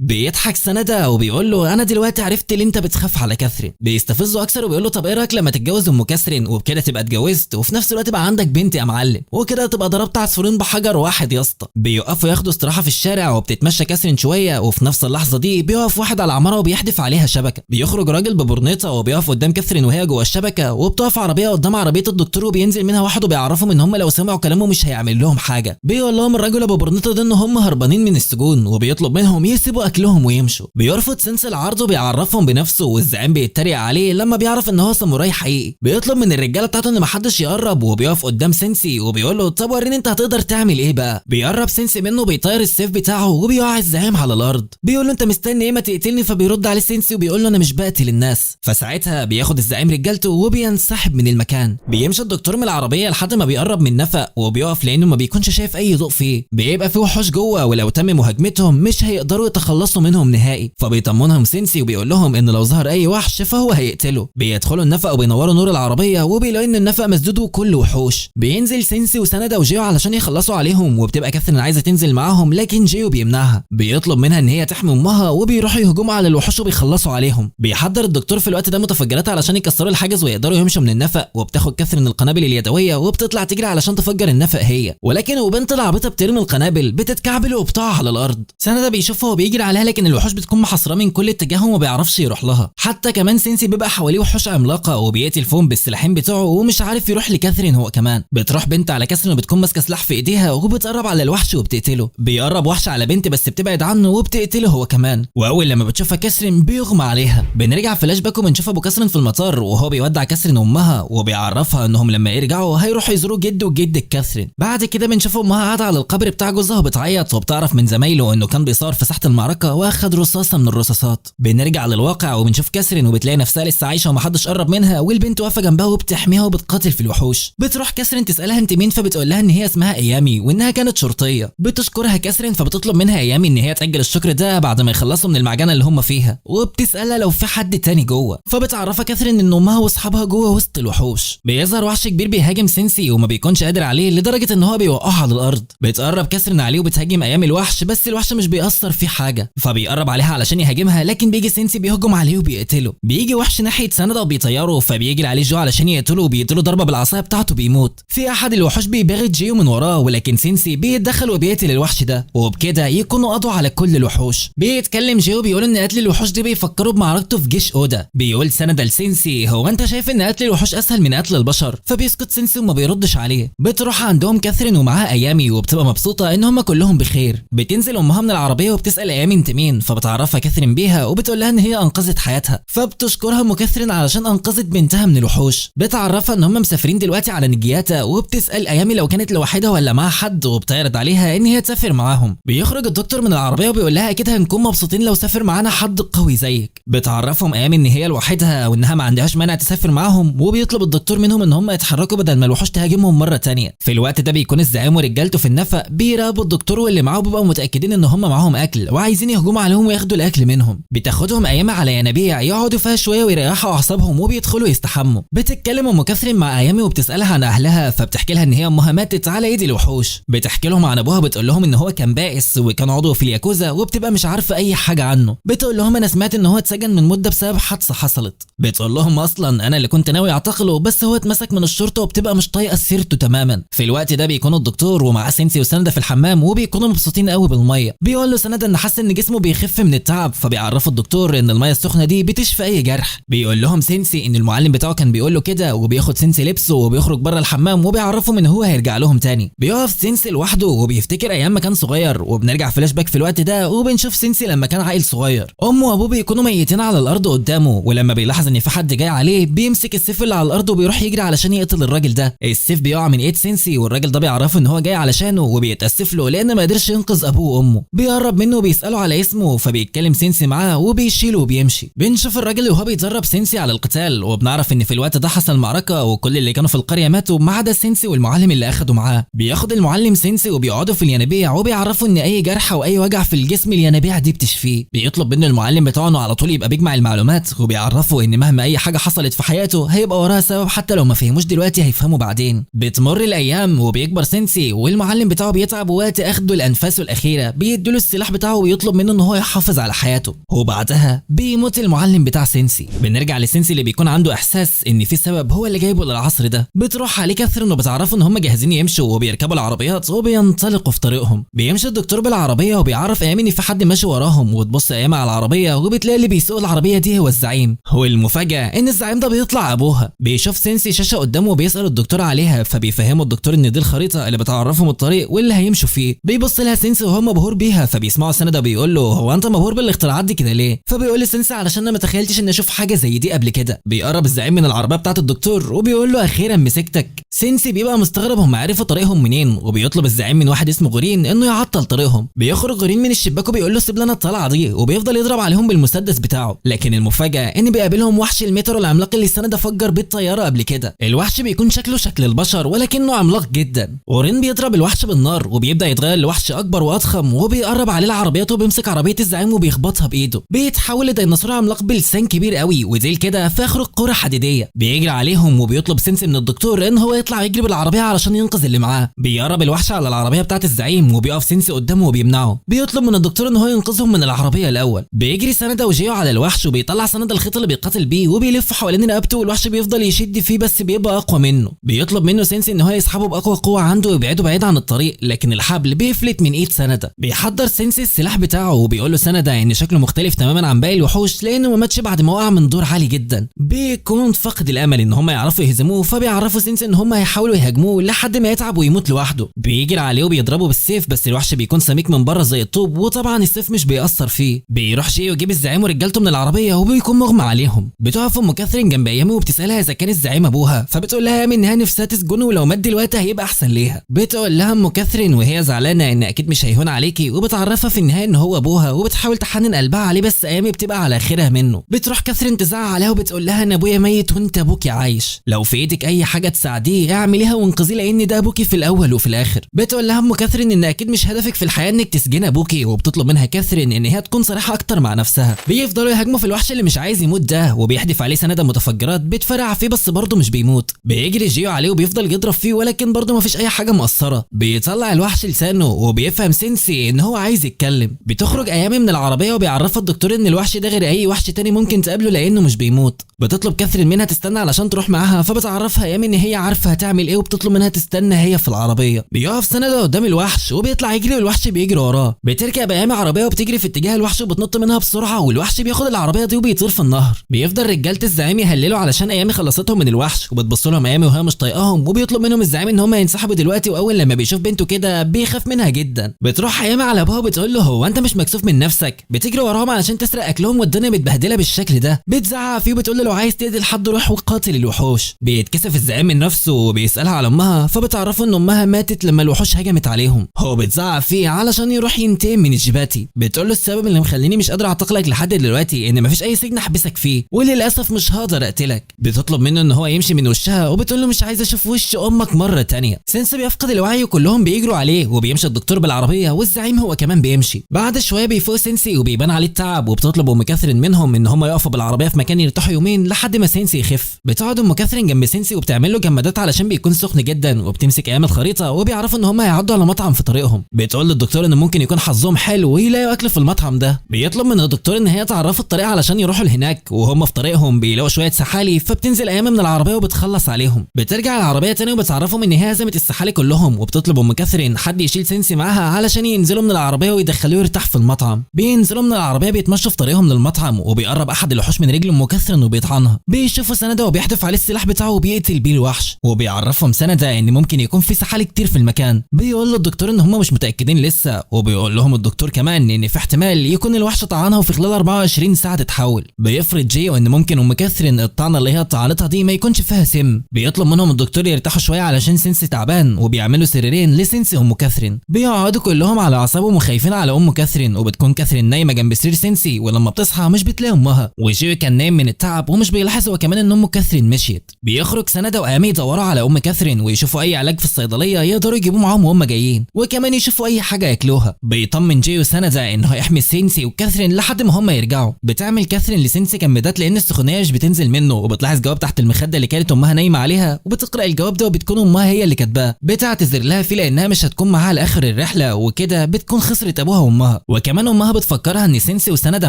A: بيضحك سنده وبيقول له انا دلوقتي عرفت ليه انت بتخاف على كاثرين. بيستفزه اكثر وبيقول له طب ايه رايك لما تتجوز ام كاثرين وبكده تبقى اتجوزت وفي نفس الوقت بقى عندك بنت يا معلم، وكده تبقى ضربت عصفورين بحجر واحد يا اسطى. بيوقفوا ياخدوا استراحه في الشارع وبتتمشى كاثرين شويه، وفي نفس اللحظه دي بيقف واحد على العماره وبيحدف عليها شبكه. بيخرج راجل ببرنيطه وبيقف قدام كاثرين وهي جوه الشبكه، وبتقف عربيه قدام عربيه الدكتور وبينزل منها واحد وبيعرفهم ان هم لو سمعوا كلامه مش هيعمل لهم حاجه. بيقول لهم الراجل ابو برنيطه ده ان هم هربانين من السجون، وبيطلب منهم يسيبوا اكلهم ويمشوا. بيرفض سنسي العرض وبيعرفهم بنفسه، والزعيم بيتريق عليه لما بيعرف ان هو ساموراي حقيقي. بيطلب من الرجاله بتاعته ان محدش يقرب، وبيقف قدام سنسي وبيقول له طب وريني انت هتقدر تعمل ايه بقى. بيقرب سنسي منه وبيطير السيف بتاعه وبيقع الزعيم على الارض. بيقول له انت مستني ايه ما تقتلني؟ فبيرد عليه سنسي وبيقول له انا مش بقتل الناس. فساعتها بياخد الزعيم رجالته وبينسحب من المكان. بيمشي الدكتور من العربيه لحد ما بيقرب من نفق وبيقف لانه ما بيكونش شايف اي ضوء فيه. بيبقى فيه وحوش جوه ولو تم مهاجمتهم مش هيقدروا يتخلصوا منهم نهائي. فبيطمنهم سنسي وبيقول لهم ان لو ظهر اي وحش فهو هيقتله. بيدخلوا النفق وبينوروا نور العربيه وبيلاقوا ان النفق مسدود وكله وحوش. بينزل سنسي وسنده وجيو علشان يخلصوا عليهم، وبتبقى كاثرين عايزه تنزل معاهم لكن جيو بيمنعها. بيطلب منها ان هي تحمي امها وبيروحوا يهجموا على الوحوش وبيخلصوا عليهم. بيحضر الدكتور في الوقت ده متفجرات علشان يكسروا الحاجز ويقدروا يمشوا من النفق، وبتاخد كاثرين القنابل اليدويه وبتطلع تجري علشان تفجر النفق هي، ولكن وبنت العبيطه بترمي القنابل بتتكعبل وبتقع على الارض. سنده بيشوفها وبيجري عليها لكن الوحوش بتكون محاصره من كل اتجاه وما بيعرفش يروح لها. حتى كمان سينسي بيبقى حواليه وحوش عملاقه وبيقتل فيهم بالسلاحين بتوعه ومش عارف يروح لكاثرين هو كمان. بتروح بنت على كاثرين وبتكون ماسكه سلاح في ايديها وبتقرب على الوحش وبتقتله. بيقرب وحش على بنت بس بتبعد عنه وبتقتله هو كمان، واول لما بتشوفها كاثرين بيغمى عليها. بنرجع فلاش باك وبنشوف ابو كاثرين في المطار وهو بيودع كاثرين امها وبيعرفها انهم لما يرجعوا هيروحوا يزوروا جده وجده كاثرين. بعد كده بنشوف امها قاعده على القبر بتاع جوزها وبتعيط، وبتعرف من زمايله انه كان بيصور في ساحه المعركه واخد رصاصه من الرصاصات. بنرجع للواقع وبنشوف كاثرين وبتلاقي نفسها لسه عايشه ومحدش قرب منها، والبنت واقفه جنبها وبتحميها وبتقاتل في الوحوش. بتروح كاثرين تسالها انت مين، فبتقول لها ان هي اسمها ايامي وانها كانت شرطيه. بتشكرها كاثرين فبتطلب منها ايامي ان هي تاجل الشكر ده بعد ما يخلصوا من المعجنه اللي هم فيها، وبتسالها لو في حد تاني جوه. فبتعرفها كاثرين ان امها واصحابها جوه وسط الوحوش. بيظهر وحش كبير بيهاجم سينسي وما بيكونش قادر عليه لدرجه ان هو بيوقعه على الارض. بتقرب كاثرين عليه وبتهاجم ايامي الوحش، بس الوحش مش بيأثر فيه حاجه. فبيقرب عليها علشان يهاجمها لكن بيجي سينسي بيهجم عليه وبيقتله. بيجي وحش ناحيه سنده وبيطيره، فبيجري عليه جو علشان يقتله وبيقتله ضربه بالعصايه بتاعته بيموت. في احد الوحوش بيباغت جيو من وراه، ولكن سينسي بيتدخل وبيقتل الوحش ده، وبكده يكونوا قضوا على كل الوحوش. بيتكلم جيو بيقول ان قتل الوحوش دي بيفكروا بمعركته في جيش اودا. بيقول سنده لسينسي هو انت شايف ان قتل الوحوش اسهل من قتل البشر؟ فبيسكت سينسي وما بيردش عليه. بتروح عندهم كاثرين ومعاها ايامي وبتبقى مبسوطه ان هم كلهم بخير. بتنزل امها من العربيه وبتسال ايامي انت مين، فبتعرفها كاثرين بيها وبتقول لها ان هي انقذت حياتها. فبتشكرها ام كاثرين علشان انقذت بنتها من الوحوش. بتعرفها ان هم مسافرين دلوقتي على نجياتا، وبتسال ايامي لو كانت لوحدها ولا معاها حد، وبتعرض عليها ان هي تسافر معاهم. بيخرج الدكتور من العربيه وبيقول لها اكيد هنكون مبسوطين لو سافر معانا حد قوي زيك. بتعرفهم ايامي ان هي لوحدها وانها ما عندهاش مانع تسافر معاهم، وبيطلب الدكتور منهم ان هم يتحركوا بدل ما الوحوش تهاجمهم مره تانية. في الوقت ده بيكون الزعيم ورجالته في النفق بيراقبوا الدكتور واللي معاه، بيبقوا متاكدين ان هم معاهم اكل وعايزين يهجموا عليهم وياخدوا الاكل منهم. بتاخدهم ايامي على ينابيع يقعدوا فيها شويه ويريحوا اعصابهم وبيدخلوا يستحموا. بتتكلم ام كاثرين مع ايامي وبتسالها عن اهلها، فبتحكي لها ان هي امها ماتت على ايد الوحوش. بتحكي لهم عن ابوها، بتقول لهم ان هو كان بائس وكان عضو في الياكوزا وبتبقى مش عارفه اي حاجه عنه. بتقول لهم انا سمعت ان هو اتسجن من مده بسبب حادثه حصلت. بتقول لهم اصلا انا اللي كنت ناوي اعتقله بس هو اتمسك من الشرطه وبتبقى مش طايقه سيرته تماما. في الوقت ده بيكون الدكتور ومعاه سينسي وسنده في الحمام وبيكونوا مبسوطين قوي بالميه. بيقول له سنده ان حاسس ان جسمه بيخف من التعب، فبيعرفوا الدكتور ان الميه السخنه دي بتشفي اي جرح. بيقول لهم سينسي ان المعلم بتاعه كان بيقول له كده، وبياخد سينسي لبسه وبيخرج بره الحمام وبيعرفهم ان هو هيرجع لهم تاني. بيقف سينسي لوحده وبيفتكر ايام ما كان صغير، وبنرجع فلاش باك في الوقت ده وبنشوف سينسي لما كان عيل صغير. امه وابوه بيكونوا ميتين على الارض قدامه، ولما بيلاحظ ان في حد جاي عليه بيمسك السيف اللي على الارض وبيروح يجري علشان يقتل الراجل ده. السيف بيقع من ايد سينسي والراجل ده بيعرفه ان هو جاي علشانه وبيتاسف له لان ما قدرش ينقذ ابوه وامه. بيقرب منه وبيساله على اسمه، فبيتكلم سينسي معاه وبيشيله وبيمشي. بنشوف الراجل وهو بيتدرب سينسي على القتال، وبنعرف ان في الوقت ده حصل معركه وكل اللي كانوا في القريه ماتوا ما عدا سينسي والمعلم اللي اخده معاه. بياخد المعلم سينسي وبيقعدوا في الينابيع وبيعرفوا ان اي جرح او اي وجع في الجسم الينابيع دي بتشفيه. بيطلب منه المعلم بتاعه انه على طول يبقى بيجمع المعلومات، وبيعرفوا ان مهما اي حاجه حصلت في حياته هيبقى وراها سبب، حتى لو ما فهموش دلوقتي هيفهموا بعدين. بتمر الايام وبيكبر سينسي والمعلم بتاعه بيتعب، ووقت بياخدوا الانفاسه الاخيره بيدوا السلاح بتاعه ويطلب منه ان هو يحافظ على حياته، وبعدها بيموت المعلم بتاع سينسي. بنرجع لسينسي اللي بيكون عنده احساس ان في سبب هو اللي جايبه للعصر ده. بتروح عليه كاثرين وبتعرفوا ان هم جاهزين يمشوا وبيركبوا العربيات وبينطلقوا في طريقهم. بيمشي الدكتور بالعربيه وبيعرف ايامي ان في حد ماشي وراهم، وتبص ايامي على العربيه وبتلاقي اللي بيسوق العربيه دي هو الزعيم. والمفاجاه ان الزعيم ده بيطلع ابوها. بيشوف سينسي شاشه قدامه وبيسال الدكتور عليها، فبيفهمه الدكتور ان دي الخريطه اللي بتعرفهم الطريق واللي هيمشوا فيه. بيبص لها سينسي وهو مبهور بيها، فبيسمعوا سنده بيقول له هو انت مبهور بالاختراعات دي كده ليه؟ فبيقول لسينسي علشان انا ما تخيلتش ان اشوف حاجه زي دي قبل كده. بيقرب الزعيم من العربيه بتاعه الدكتور وبيقول له اخيرا مسكتك. سينسي بيبقى مستغرب هم عرفوا طريقهم منين، وبيطلب الزعيم من واحد اسمه غورين انه يعطل طريقهم. بيخرج غورين من الشباك وبيقول له سيب لنا الطلعه دي، وبيفضل يضرب عليهم بالمسدس بتاعه. لكن المفاجاه ان بيقابلهم وحش المترو العملاق اللي السنه فجر بيه الطياره قبل كده. الوحش بيكون شكله شكل البشر ولكنه عملاق جدا. غورين بيضرب الوحش بالنار وبيبدا يتغير لوحش اكبر واضخم، وبيقرب عليه العربيات وبيمسك عربيه الزعيم وبيخبطها بايده. بيتحول لديناصور عملاق بلسان كبير قوي وزي كده في اخره كره حديديه. بيجري عليهم وبيطلب سينسي من الدكتور ان هو يطلع يجري بالعربيه علشان ينقذ اللي معاه. بيقرب الوحش على العربيه بتاعه الزعيم وبيقف سينسي قدامه وبيمنعه. بيطلب من الدكتور ان هو ينقذهم من العربيه الاول. بيجري سنده وجيو على الوحش وبيطلع سنده الخيط اللي بيقاتل بيه وبيلف حوالين رقبته، والوحش بيفضل يشد فيه بس بيبقى اقوى منه. بيطلب منه سينسي ان هو يسحبه باقوى قوه عنده ويبعده بعيد عن الطريق، لكن الحبل بيفلت من ايد سنده. بيحضر سينسي السلاح بتاعه وبيقول له سنده ان شكله مختلف تماما عن باقي الوحوش لانه ما ماتش بعد ما وقع من دور عالي جدا. بيكون فاقد الامل ان هم يعرفوا يهزموه، فبيعرفوا سينسي ان هم هيحاولوا يهاجموه لحد ما يتعب ويموت لوحده. بيجري عليه وبيضربه بالسيف، بس الوحش بيكون سميك من بره زي الطوب، وطبعا السيف مش بيأثر فيه. بيروح جيو يجيب الزعيم ورجالته من العربيه وبيكون مغمى عليهم. بتقف ام كاثرين جنب ايامي وبتسالها اذا كان الزعيم ابوها، فبتقول لها ايامي انها نفسها تسجنه ولو مات دلوقتي هيبقى احسن ليها. بتقول لها ام كاثرين وهي زعلانه ان اكيد مش هيهون عليكي، وبتعرفها في النهايه ان هو ابوها وبتحاول تحنن قلبها عليه، بس ايامي بتبقى على خيرها منه. بتروح كاثرين تزعق عليها وبتقول لها ان ابويا ميت وانت ابوكي عايش، لو في ايدك اي حاجه تساعديه اعمليها وانقذيه لان ده ابوكي في الاول وفي الاخر. بتقول لها ام كاثرين ان اكيد مش هدفك في الحياه انك تسجن ابوكي، وبتطلب منها كاثرين ان هي تكون صريحه اكتر مع نفسها. بيفضلوا يهاجموا في الوحش اللي مش عايز يموت ده، وبيحدف عليه سنده متفجرات بتفرقع فيه بس برضه مش بيموت. بيجري جيو عليه وبيفضل يضرب فيه ولكن برضه مفيش اي حاجه مؤثره. بيطلع الوحش لسانه وبيفهم سينسي ان هو عايز يتكلم. بتخرج ايامي من العربيه وبيعرفها الدكتور ان الوحش ده غير اي وحش تاني ممكن تقابله لانه مش بيموت. بتطلب كاثرين منها تستنى علشان تروح معاها، فبتعرفها ايامي ان هي عارفه هتعمل ايه وبتطلب منها تستنى هي في العربيه. بيقف سنده قدام الوحش وبيطلع يجري والوحش بيجري وراه. بتركب ايامي عربيه وبتجري في اتجاه الوحش وبتنط منها بسرعه، والوحش بياخد العربيه دي وبيطير في النهر. بيفضل رجاله الزعيم يهللوا علشان ايامي خلصتهم من الوحش، وبتبص لهم ايامي وهي مش طايقاهم، وبيطلب منهم الزعيم ان هم ينسحبوا دلوقتي، واول لما بيشوف بنته كده بيخاف منها جدا. بتروح ايامي على ابوها وبتقول له هو انت مش مكسوف من نفسك؟ بتجري وراهم علشان تسرق اكلهم والدنيا متبهدله بالشكل ده. بتزعق فيه وبتقول له لو عايز تقتل حد روح وقاتل الوحوش. بيتكسف الزعيم من نفسه وبيسالها على امها، فبتعرفه ان امها ماتت لما الوحوش هجمت عليهم. هو بتزعق فيه علشان يروح ينتقم من الجباتي. بتقول له السبب اللي مخليني مش قادر اعتقلك لحد دلوقتي ان مفيش اي سجن احبسك فيه، وللاسف مش هقدر اقتلك. بتطلب منه ان هو يمشي من وشها وبتقول له مش عايز اشوف وش امك مره تانية. سينسي بيفقد الوعي وكلهم بيجروا عليه، وبيمشي الدكتور بالعربيه والزعيم هو كمان بيمشي. بعد شويه بيفوق سينسي وبيبان عليه التعب، وبتطلب ام كاثرين منهم ان هم يقفوا بالعربيه في مكان يرتاحوا يومين لحد ما سينسي يخف. بتقعد ام كاثرين جنب سينسي وبتعمل له جمادات علشان بيكون سخن جدا، وبتمسك ايام الخريطه وبيعرفوا ان هم هيعدوا على مطعم في طريقهم. بتقول للدكتور ان ممكن يكون حظهم حلو ويلاقوا اكل في المطعم ده. بيطلب من الدكتور ان هي تعرف الطريق علشان يروحوا لهناك، وهم في طريقهم بيلاقوا شويه سحالي، فبتنزل ايام من العربيه وبتخلص عليهم. بترجع العربيه تاني وبتعرفهم ان هي هزمت السحالي كلهم، وبتطلب ام كاثرين حد يشيل سينسي معاها علشان ينزلوا من العربيه ويدخلوه يرتاح في المطعم. بينزلوا من العربيه بيتمشوا في طريقهم للمطعم، وبيقرب احد الوحوش من رجل ام كاثرين وبيطعنها. بيشوفوا سنده وبيحدف عليه السلاح بتاعه وبيقتل بيه الوحش، وبيعرفهم سنده ان ممكن يكون في سحالي كتير في المكان. بيقول له الدكتور ان هم مش متاكدين لسه، وبيقول لهم الدكتور كمان ان في احتمال يكون الوحش طعنها وفي خلال 24 ساعه تتحول. بيفرض جيو ان ممكن ام كاثرين الطعنه اللي هي طعنتها دي ما يكونش فيها سم. بيطلب منهم الدكتور يرتاحوا شويه علشان سينسي تعبان، وبيعملوا سريرين لسينسي وام كاثرين. بيقعدوا كلهم على اعصابهم وخايفين على ام كاثرين، وبتكون كاثرين نايمه جنب سرير سينسي، ولما بتصحى مش بتلاقي امها. وجيو كان نايم من التعب ومش بيلاحظ هو كمان ان ام كاثرين مشيت. بيخرج سنده وايامي يدوروا على ام كاثرين ويشوفوا اي علاج في الصيدليه يقدروا يجيبوه معاهم وهم جايين، وكمان يشوفوا اي حاجه ياكلوها. بيطمن جيو سنده انه هيحمي سينسي وكاثرين لحد ما هم يرجعوا. بتعمل كاثرين لسينسي كمادات لان السخونيه مش بتنزل منه، وبتلاحظ جواب تحت المخده اللي كانت امها نايمه عليها، وبتقرا الجواب ده وبتكون امها هي اللي كاتباه. بتعتذر لها فيه لانها مش هتكون معاها لاخر الرحله، وكده بتكون خسرت ابوها وامها. وكمان امها بتفكرها ان سينسي وسنده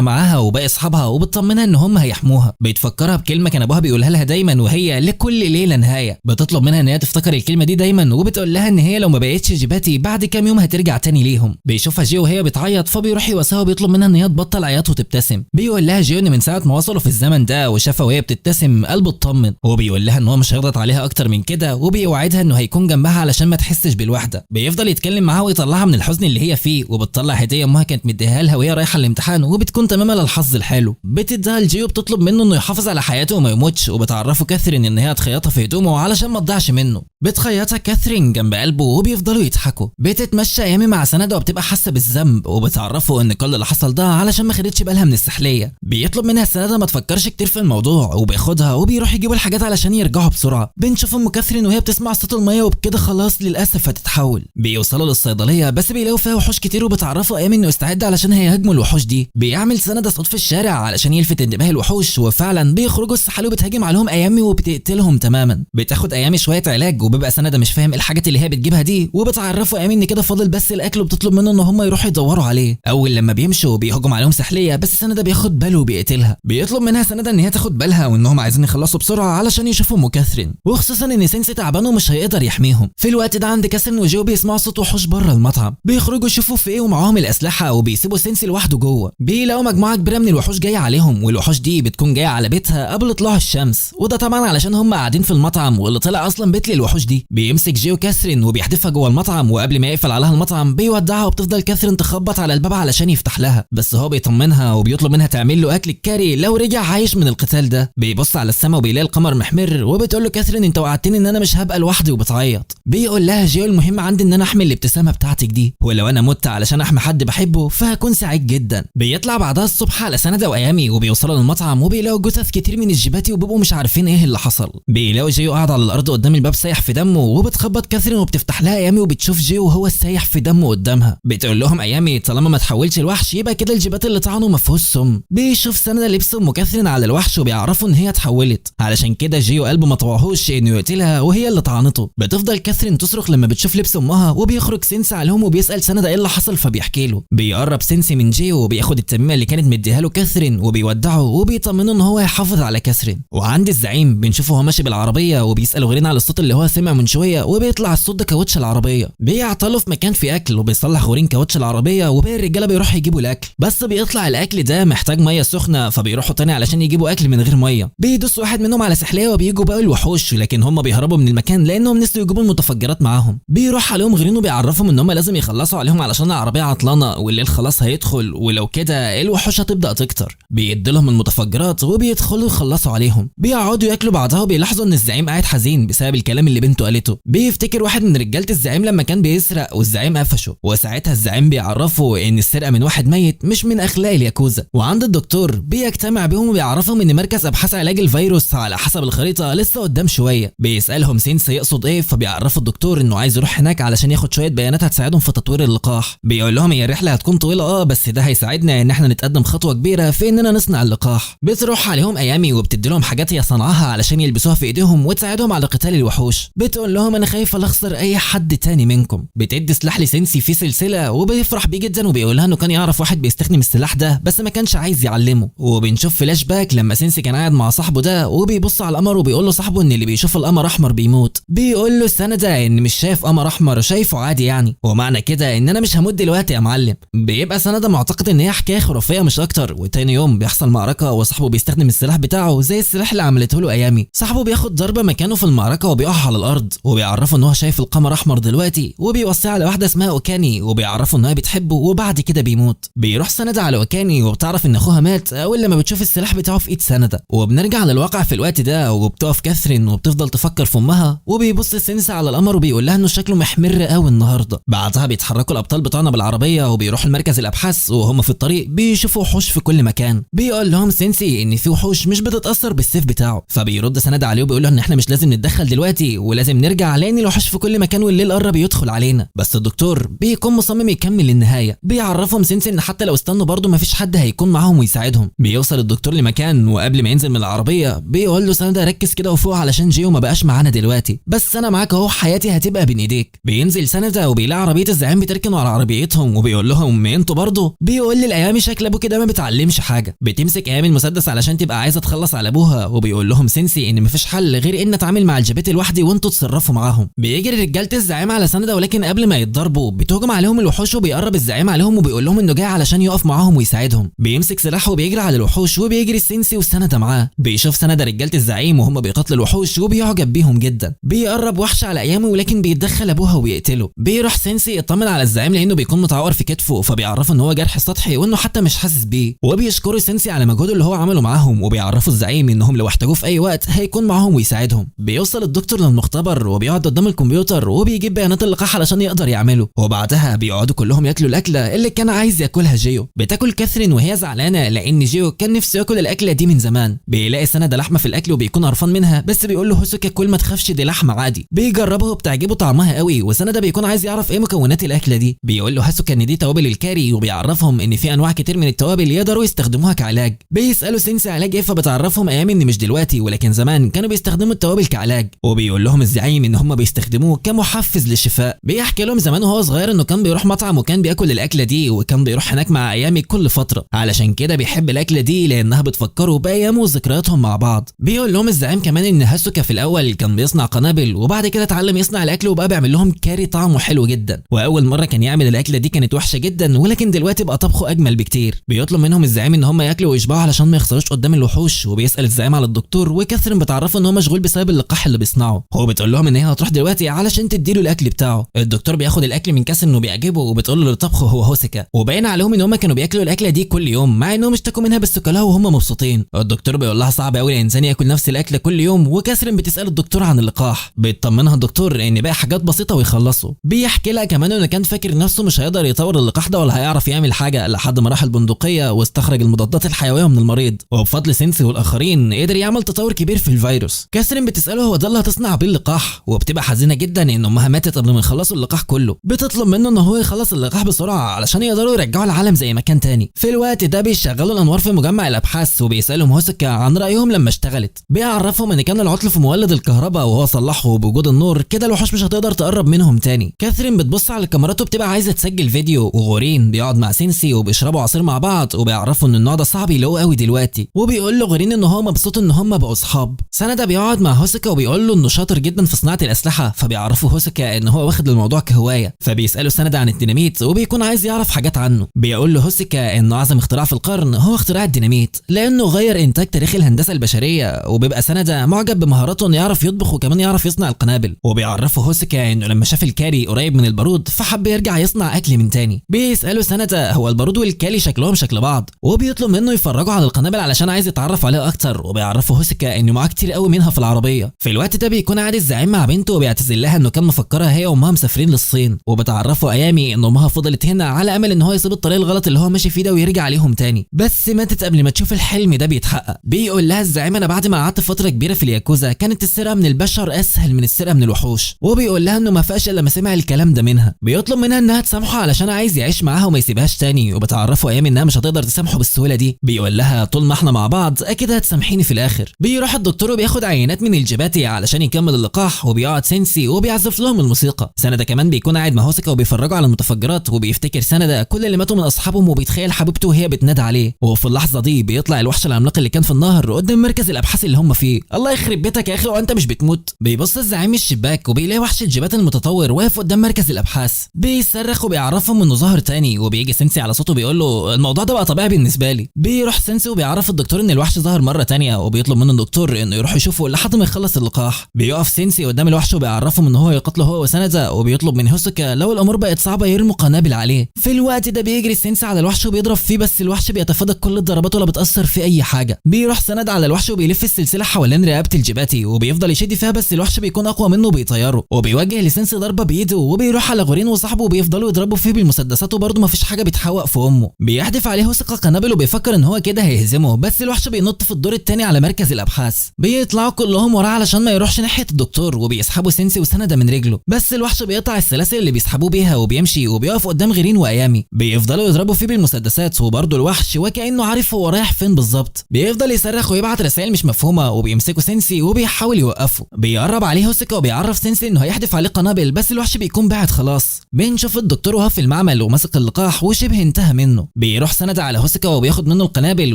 A: معاها وباقي اصحابها، وبتطمنها ان هم هيحموها. بتفكرها بكلمه كان ابوها بيقولها لها دايما، وهي لكل ليله نهايه. بتطلب منها ان هي تفتكر الكلمه دي دايما، وبتقول لها ان هي لو ما بقتش جيباتي بعد كام يوم هترجع تاني ليهم. بيشوفها جيو وهي بتعيط، فبيروح يواسيها وبيطلب منها ان هي تبطل عياط وتبتسم. بيقول لها جيو ان من ساعه ما وصلوا في الزمن ده وشافها وهي بتبتسم قلبه اطمن، وبيقول لها ان هو مش هيضغط عليها اكتر من كده، وبيوعدها انه هيكون جنبها علشان ما تحسش بالوحده. بيفضل يتكلم معاها ويطلعها من الحزن اللي هي فيه، وبتطلع هديه امها كانت مديها لها وهي رايحه الامتحان، وبتكون تماما للحظ الحلو. بتديها لجيو، بتطلب منه انه يحافظ على حياته وما يموتش، وبتعرفه كاثرين ان هي تخيطها في هدومه علشان ما تضيعش منه. بتخيطها كاثرين جنب قلبه وبيفضلوا يضحكوا. بتتمشى ايامي مع سنده وبتبقى حاسه بالذنب، وبتعرفه ان كل اللي حصل ده علشان ما خدتش بالها من السحليه. بيطلب منها سنده ما تفكرش كتير في الموضوع، وبياخدها وبيروح يجيبوا الحاجات علشان يرجعوا بسرعه. بنشوف ام كاثرين وهي بتسمع صوت الميه، وبكده خلاص للاسف هتتحول. بيوصلوا للصيدليه بس بيلاقوا فيها وحوش كتير، وبتعرفه ايامي انه يستعد علشان هيهاجموا الوحوش دي. بيعمل سنده صوت في الشارع علشان يلفت انتباه الوحوش، وفعلا بيخرجوا السحالي وبتهاجم عليهم ايامي وبتقتلهم تماما. بتاخد ايامي شويه علاج، وبيبقى سنده مش فاهم الحاجات اللي هي بتجيبها دي، وبتعرفه ايامي ان كده فاضل بس الاكل، وبتطلب منه ان هم يروحوا يدوروا عليه. اول لما بيمشوا بيهجم عليهم سحليه، بس سنده بياخد باله وبيقتلها. بيطلب منها سنده ان هي تاخد بالها وانهم عايزين يخلصوا بسرعه علشان يشوفوا ام كاثرين، وخصوصا ان سينسي تعبان ومش هيقدر يحميهم. في الوقت ده عند كاثرين وجيو بيسمعوا صوت وحوش بره المطعم. بيخرجوا يشوفوا في ايه ومعاهم الاسلحه، وبيسيبوا سينسي لوحده جوه. بيلاقوا مجموعه كبيره من الوحوش جايه عليهم، والوحوش دي بتكون جايه على بيتها قبل طلوع الشمس، وده طبعا علشان هم قاعدين في المطعم واللي طلع اصلا بيت للوحوش دي. بيمسك جيو كاثرين وبيحدفها جوه المطعم، وقبل ما يقفل عليها المطعم بيودعها، وبتفضل كاثرين تخبط على الباب علشان يفتح لها، بس هو بيطمنها وبيطلب منها تعمل له اكل الكاري لو رجع عايش من القتال ده. بيبص على السماء وبيلاقي القمر محمر، وبتقول له كاثرين انت وعدتني ان انا مش هبقى لوحدي، وبتعيط. بيقول لها جيو المهم عندي ان انا احمي الابتسامه بتاعتك دي، ولو انا مت علشان احمي حد بحبه فهكون سعيد جدا. بيطلع بعدها الصبح على سنده وايامي، وبيوصلوا للمطعم وبيلاقوا جثث كتير من الجيباتي، وبيبقوا مش عارفين ايه اللي حصل. بيلاقوا جيو قاعد على الارض قدام الباب سايح في دمه، وبتخبط كاثرين وبتفتح لها ايامي، وبتشوف جيو وهو سايح في دمه قدامها. بتقول لهم ايامي طالما ما تحولش الوحش يبقى كده الجيبات اللي طعنوا ما فيهوش سم. بيشوف سنده لبس ام كاثرين على الوحش، وبيعرفوا ان هي اتحولت، علشان كده جيو قلبه ما طوعهوش انه يقتلها وهي اللي طعنته. بتفضل كاثرين تصرخ لما بتشوف لبس امها، وبيخرج سينسي عليهم وبيسال سنده ايه اللي حصل، فبيحكي له. بيقرب سينسي من جيو وبياخد التميمه اللي كانت مديها له كاثرين، وبيودعه وبيطمنه ان هو يحافظ على كاثرين. وعند الزعيم بنشوفه هو ماشي بالعربيه، وبيسال غيرنا على الصوت اللي هو سمع من شويه، وبيطلع الصوت ده كاوتش العربيه. بيعطلوا في مكان في اكل، وبيصلح غورين كاوتش العربيه، وباقي الرجاله بيروحوا يجيبوا الاكل، بس بيطلع الاكل ده محتاج ميه سخنه، فبيروحوا تاني علشان يجيبوا اكل من غير ميه. بيدوس واحد منهم على سحليه وبيجوا باقي الوحوش، لكن هم بيهربوا من المكان لانهم نسيوا يجيبوا المتفجرات معاهم. بيروح عليهم غيرين وبيعرفهم ان هم لازم يخلصوا عليهم علشان العربيه عطلانه، والليل خلاص هيدخل، ولو كده الوحوش هتبدا تكتر. بيدي لهم المتفجرات وبيدخلوا يخلصوا عليهم. بيقعدوا ياكلوا بعضها، وبيلاحظوا ان الزعيم قاعد حزين بسبب الكلام اللي بنته قالته. بيفتكر واحد من رجاله الزعيم لما كان بيسرق والزعيم قفشه، وساعتها الزعيم بيعرفه ان السرقه من واحد ميت مش من اخلاق الياكوزا. وعند الدكتور بيجتمع بيهم وبيعرفهم ان مركز ابحاث علاج الفيروس على حسب الخريطه لسه قدام شويه. بيسالهم سينسي يقصد ايه، فبيعرفوا الدكتور انه عايز يروح هناك علشان ياخد شويه بيانات هتساعدهم في تطوير اللقاح. بيقول لهم هي الرحله هتكون طويله بس ده هيساعدنا ان احنا نتقدم خطوه كبيره في اننا نصنع اللقاح. بتروح عليهم ايامي وبتدي لهم حاجات هي صنعها علشان يلبسوها في ايديهم وتساعدهم على قتال الوحوش. بتقول لهم انا خايفه اخسر اي حد تاني منكم. بتدي سلاح لسينسي في سلسله، وبيفرح بيه جدا، وبيقول لها انه كان يعرف واحد بيستخدم السلاح ده بس ما كانش عايز يعلمه. وبنشوف فلاش باك لما سينسي كان قاعد مع صاحبه ده، وبيبص على القمر، وبيقول له صاحبه ان اللي بيشوف القمر احمر بيموت. بيقول له سنده ان مش شايف قمر احمر، شايفه عادي يعني، ومعنى كده ان انا مش هموت دلوقتي يا معلم. بيبقى سنده معتقد ان هي حكايه خرافيه مش اكتر. وتاني يوم بيحصل معركه، وصاحبه بيستخدم السلاح بتاعه زي السلاح اللي عملته له ايامي. صاحبه بياخد ضربه مكانه في المعركه وبيقع على الارض، وبيعرفه ان هو شايف القمر احمر دلوقتي، وبيوصيه على واحده اسمها اوكاني، وبيعرفه انها بتحبه، وبعد كده بيموت. بيروح سنده على اوكاني وبتعرف ان اخوها مات اول لما بتشوف السلاح بتاعه في ايد سنده. وبنرجع للواقع في الوقت ده، وبتقف كاثرين وبتفضل تفكر في امها، وبيبص سينسي على القمر وبيقول لها انه شكله محمر قوي النهارده. بعدها بيتحركوا الابطال بتوعنا بالعربيه وبيروحوا لمركز الابحاث، وهم في الطريق بيشوفوا وحوش في كل مكان. بيقول لهم سينسي ان في وحوش الوحوش مش بتتاثر بالسيف بتاعه. فبيرد سنده عليه وبيقول له ان احنا مش لازم نتدخل دلوقتي ولازم نرجع، لان الوحوش في كل مكان والليل قرب يدخل علينا. بس الدكتور بيكون مصمم يكمل للنهايه. بيعرفهم سينسي ان حتى لو استنوا برضه مفيش حد هيكون معاهم ويساعدهم. بيوصل الدكتور لمكان وقبل ما ينزل من العربيه بيقول له سنده ركز كده وفوق علشان جيو ما بقاش معانا دلوقتي، بس انا معاك اهو، حياتي هتبقى بين ايديك. بينزل سنده وبيلاقي عربيه الزعيم بتركنوا على عربيتهم وبيقول لهم انتوا برضه. بيقول للايامي شكل ابوك ده ما بتعلمش حاجه. بتمسك ايامي المسدس علشان تبقى عايزه تخلص على ابوها، وبيقول لهم سينسي ان مفيش حل غير ان اتعامل مع الجبات لوحدي وانتوا تتصرفوا معاهم. بيجري رجاله الزعيم على سنده، ولكن قبل ما يتضربوا بتهجم عليهم الوحوش وبيقرب الزعيم عليهم وبيقول لهم انه جاي علشان يقف معاهم ويساعدهم. بيمسك سلاحه وبيجري على الوحوش وبيجري سينسي والسنده معاه. بيشوف سنده رجاله الزعيم وهم بيقتلوا الوحوش وبيعجب بيهم جدا. بيقرب وحش على ايامي ولكن بيتدخل ابوها ويقتله. بيروح سينسي يطمن على الزعيم لانه بيكون متعور في كتفه، فبيعرفه ان هو جرح سطحي وانه حتى مش حاسس بيه. وبيشكروا سينسي على مجهوده اللي هو عمله معاهم، وبيعرفوا الزعيم انهم لو احتاجوه في اي وقت هيكون معاهم ويساعدهم. بيوصل الدكتور للمختبر وبيقعد قدام الكمبيوتر وبيجيب بيانات اللقاح علشان يقدر يعمله، وبعدها بيقعدوا كلهم ياكلوا الاكله اللي كان عايز ياكلها جيو. بتاكل كاثرين وهي زعلانه لان جيو كان نفسه ياكل الاكله دي من زمان. بيلاقي سنده لحمه في الاكل وبيكون قرفان منها، بس بيقول له هوسوكا كل ما تخافش دي لحمه عادي. بيجربها وبتعجبه طعمها قوي، وسنده بيكون عايز يعرف ايه مكونات الاكله دي. بيقول له هوسوكا ان دي توابل الكاري، وبيعرفهم ان في انواع كتير من التوابل يقدروا يستخدموها كعلاج. بيسالوا سينسي علاج ايه، فبتعرفهم ايام ان مش دلوقتي ولكن زمان كانوا بيستخدموا التوابل كعلاج. وبيقول لهم الزعيم ان هم بيستخدموه كمحفز للشفاء. بيحكي لهم زمان وهو صغير انه كان بيروح مطعم وكان بياكل الاكله دي، وكان بيروح هناك مع ايامي كل فتره، علشان كده بيحب الاكله دي لانها بتفكره بايامه وذكرياتهم مع بعض. بيقول لهم الزعيم كمان ان هاسوكا في الاول كان بيصنع قنابل، وبعد كده اتعلم يصنع الاكل وبقى بيعمل لهم كاري طعمه حلو جدا. واول مره كان يعمل الاكله دي كانت وحشه جدا، ولكن دلوقتي بقى طبخه اجمل بكتير. بيطلب منهم الزعيم ان هم ياكلوا ويشبعوا علشان ما يخسروش قدام الوحوش، وبيسال الزعيم على الدكتور، وكاثرين بتعرفه ان هو مشغول بسبب اللقاح اللي بيصنعه. هو بتقول لهم ان هي هتروح دلوقتي علشان تديله الاكل بتاعه. الدكتور بياخد الاكل من كاثرين وبيعجبه، وبتقول له اللي طبخه هو هوسوكا، وباين عليهم ان هم كانوا بياكلوا الاكله دي كل يوم مع انهم اشتكوا منها بس كلها وهم مبسوطين. الدكتور بيقول لها صعب قوي الانسان ياكل نفس الاكله كل يوم، وكاثرين بتسال الدكتور عن اللقاح. بيطمنها الدكتور ان باقي حاجات بسيطه ويخلصوا. بيحكي لها كمان انه كان فاكر نفسه مش هيقدر يطور اللقاح ده ولا هيعرف يعمل حاجه لحد ما راح البندقيه واستخرج المضادات الحيويه من المريض، وبفضل سينسي والاخرين قدر يعمل تطور كبير في الفيروس. كاثرين بتساله هو ده اللي هتصنع بيه اللقاح، وبتبقى حزينه جدا ان امها ماتت قبل ما يخلصوا اللقاح كله. بتطلب منه ان هو يخلص اللقاح بسرعه علشان يقدروا يرجعوا العالم زي ما كان تاني. في الوقت ده بيشغلوا الانوار في مجمع الابحاث، وبيسالهم هوسوكا عن رايهم لما اشتغلت. بيعرفهم ان كان العطل في مولد الكهرباء وهو صلحه، وبوجود النور كده الوحوش مش هتقدر تقرب منهم تاني. كاثرين بتبص على الكاميرات وبتبقى عايزه تسجل فيديو، وغورين بيقعد مع سينسي وبيشربوا عصير مع بعض، وبيعرفوا ان النوع ده صعب يلاقوه قوي دلوقتي. وبيقول له غورين ان هو مبسوط ان هم بقوا اصحاب. سنده بيقعد مع هوسوكا وبيقول له انه شاطر جدا في صناعه الاسلحه، فبيعرفوا هوسوكا ان هو واخد الموضوع كهوايه. فبيسالوا سنده عن الديناميت وبيكون عايز يعرف حاجات عنه. بيقول له هوسوكا ان اعظم اختراع في القرن هو اختراع الديناميت، لانه غير انتاج تاريخ الهندسه البشريه. وبيبقى سنده معجب بمهاراته انه يعرف يطبخ وكمان يعرف يصنع القنابل. وبيعرفوا هوسوكا انه لما شاف الكاري قريب من البارود فحب يرجع يصنع اكل من تاني. بيسالوا سنده هو البارود والكالي شكلهم شكل بعض، وبيطلب منه يفرجوا على القنابل علشان عايز يتعرف عليها اكتر. وبيعرفوا هوسوكا انه معاه كتير قوي منها في العربيه. في الوقت ده بيكون قاعد الزعيم مع بنته وبيعتذر لها انه كان مفكرها هي وامها مسافرين للصين، وبتعرفوا ايامي ان امها فضلت هنا على امل ان هو يسيب الطريق الغلط اللي هو ماشي فيه ده ويرجع عليهم تاني، بس ماتت قبل ما تشوف الحلم ده بيتحقق. بيقول لها الزعيم انا بعد ما قعدت فتره كبيره في الياكوزا كانت السرقه من البشر اسهل من السرقه من الوحوش. وبيقول لها انه ما فاش الا لما سمع الكلام ده منها. بيطلب منها انها تسامحه علشان عايز يعيش معاها وما يسيبهاش تاني، وبتعرفوا ايامي انها مش هتقدر تسامحه بالسهوله دي. بيقول لها طول ما احنا مع بعض اكيد هتسامحيني في الاخر. بيروح الدكتور وبياخد عينات من الجباتي علشان يكمل اللقاح، وبيقعد سينسي وبيعزف لهم الموسيقى. سنده كمان بيكون قاعد مع هوسوكا وبيفرجوا على المتفجرات، وبيفتكر سنده كل اللي ماتوا من اصحابهم، وبيتخيل حبيبته وهي بتنادى عليه. وفي اللحظه دي بيطلع الوحش العملاق اللي كان في النهر قدام مركز الابحاث اللي هم فيه. الله يخرب بيتك يا اخي وانت مش بتموت. بيبص الزعيم الشباك وبيلاقي وحش الجبات المتطور واقف قدام مركز الابحاث. بيصرخ وبيعرفهم انه ظهر تاني، وبيجي سينسي على صوته بيقول له الموضوع ده بقى طبيعي بالنسبه لي. بيروح سينسي وبيعرف الدكتور ان الوحش ظهر مره تانية، وبيطلب منه الدكتور انه يروح يشوفه لحد ما يخلص اللقاح. بيقف سينسي قدام الوحش وبيعرفهم ان هو يقتله هو وسنده، وبيطلب من هوسوكا لو الامور بقت صعبه يرموا قنابل عليه. في الوقت ده بيجري سينسي على الوحش وبيضرب فيه، بس الوحش بيتفادى كل الضربات ولا بتاثر في اي حاجه. بيروح سند على الوحش وبيلف السلسله حوالين رقبه الجباتي وبيفضل يشد فيها، بس الوحش بيكون اقوى منه وبيطيره. وبيوجه لسينسي ضربه بايده، وبيروح على غورين وصاحبه وبيفضلوا يضربوا فيه بالمسدسات، وبرضه مفيش حاجه بتحوق في امه. بيحدف عليه هوسوكا قنابل وبيفكر ان هو كده هيهزمه، بس الوحش الوحش بينط في الدور التاني على مركز الابحاث. بيطلعوا كلهم وراه علشان ما يروحش ناحيه الدكتور، وبيسحبوا سينسي وسنده من رجله، بس الوحش بيقطع السلاسل اللي بيسحبوه بيها وبيمشي وبيقف قدام غيرين وايامي. بيفضلوا يضربوا فيه بالمسدسات، وبرضه الوحش وكانه عارف هو رايح فين بالظبط. بيفضل يصرخ ويبعت رسائل مش مفهومه، وبيمسكوا سينسي وبيحاول يوقفه. بيقرب عليه هوسكا وبيعرف سينسي انه هيحدف عليه قنابل، بس الوحش بيكون بعد خلاص. بنشوف الدكتور وهو في المعمل وماسك اللقاح وشبه انتهى منه. بيروح سند على هوسكا وبياخد منه القنابل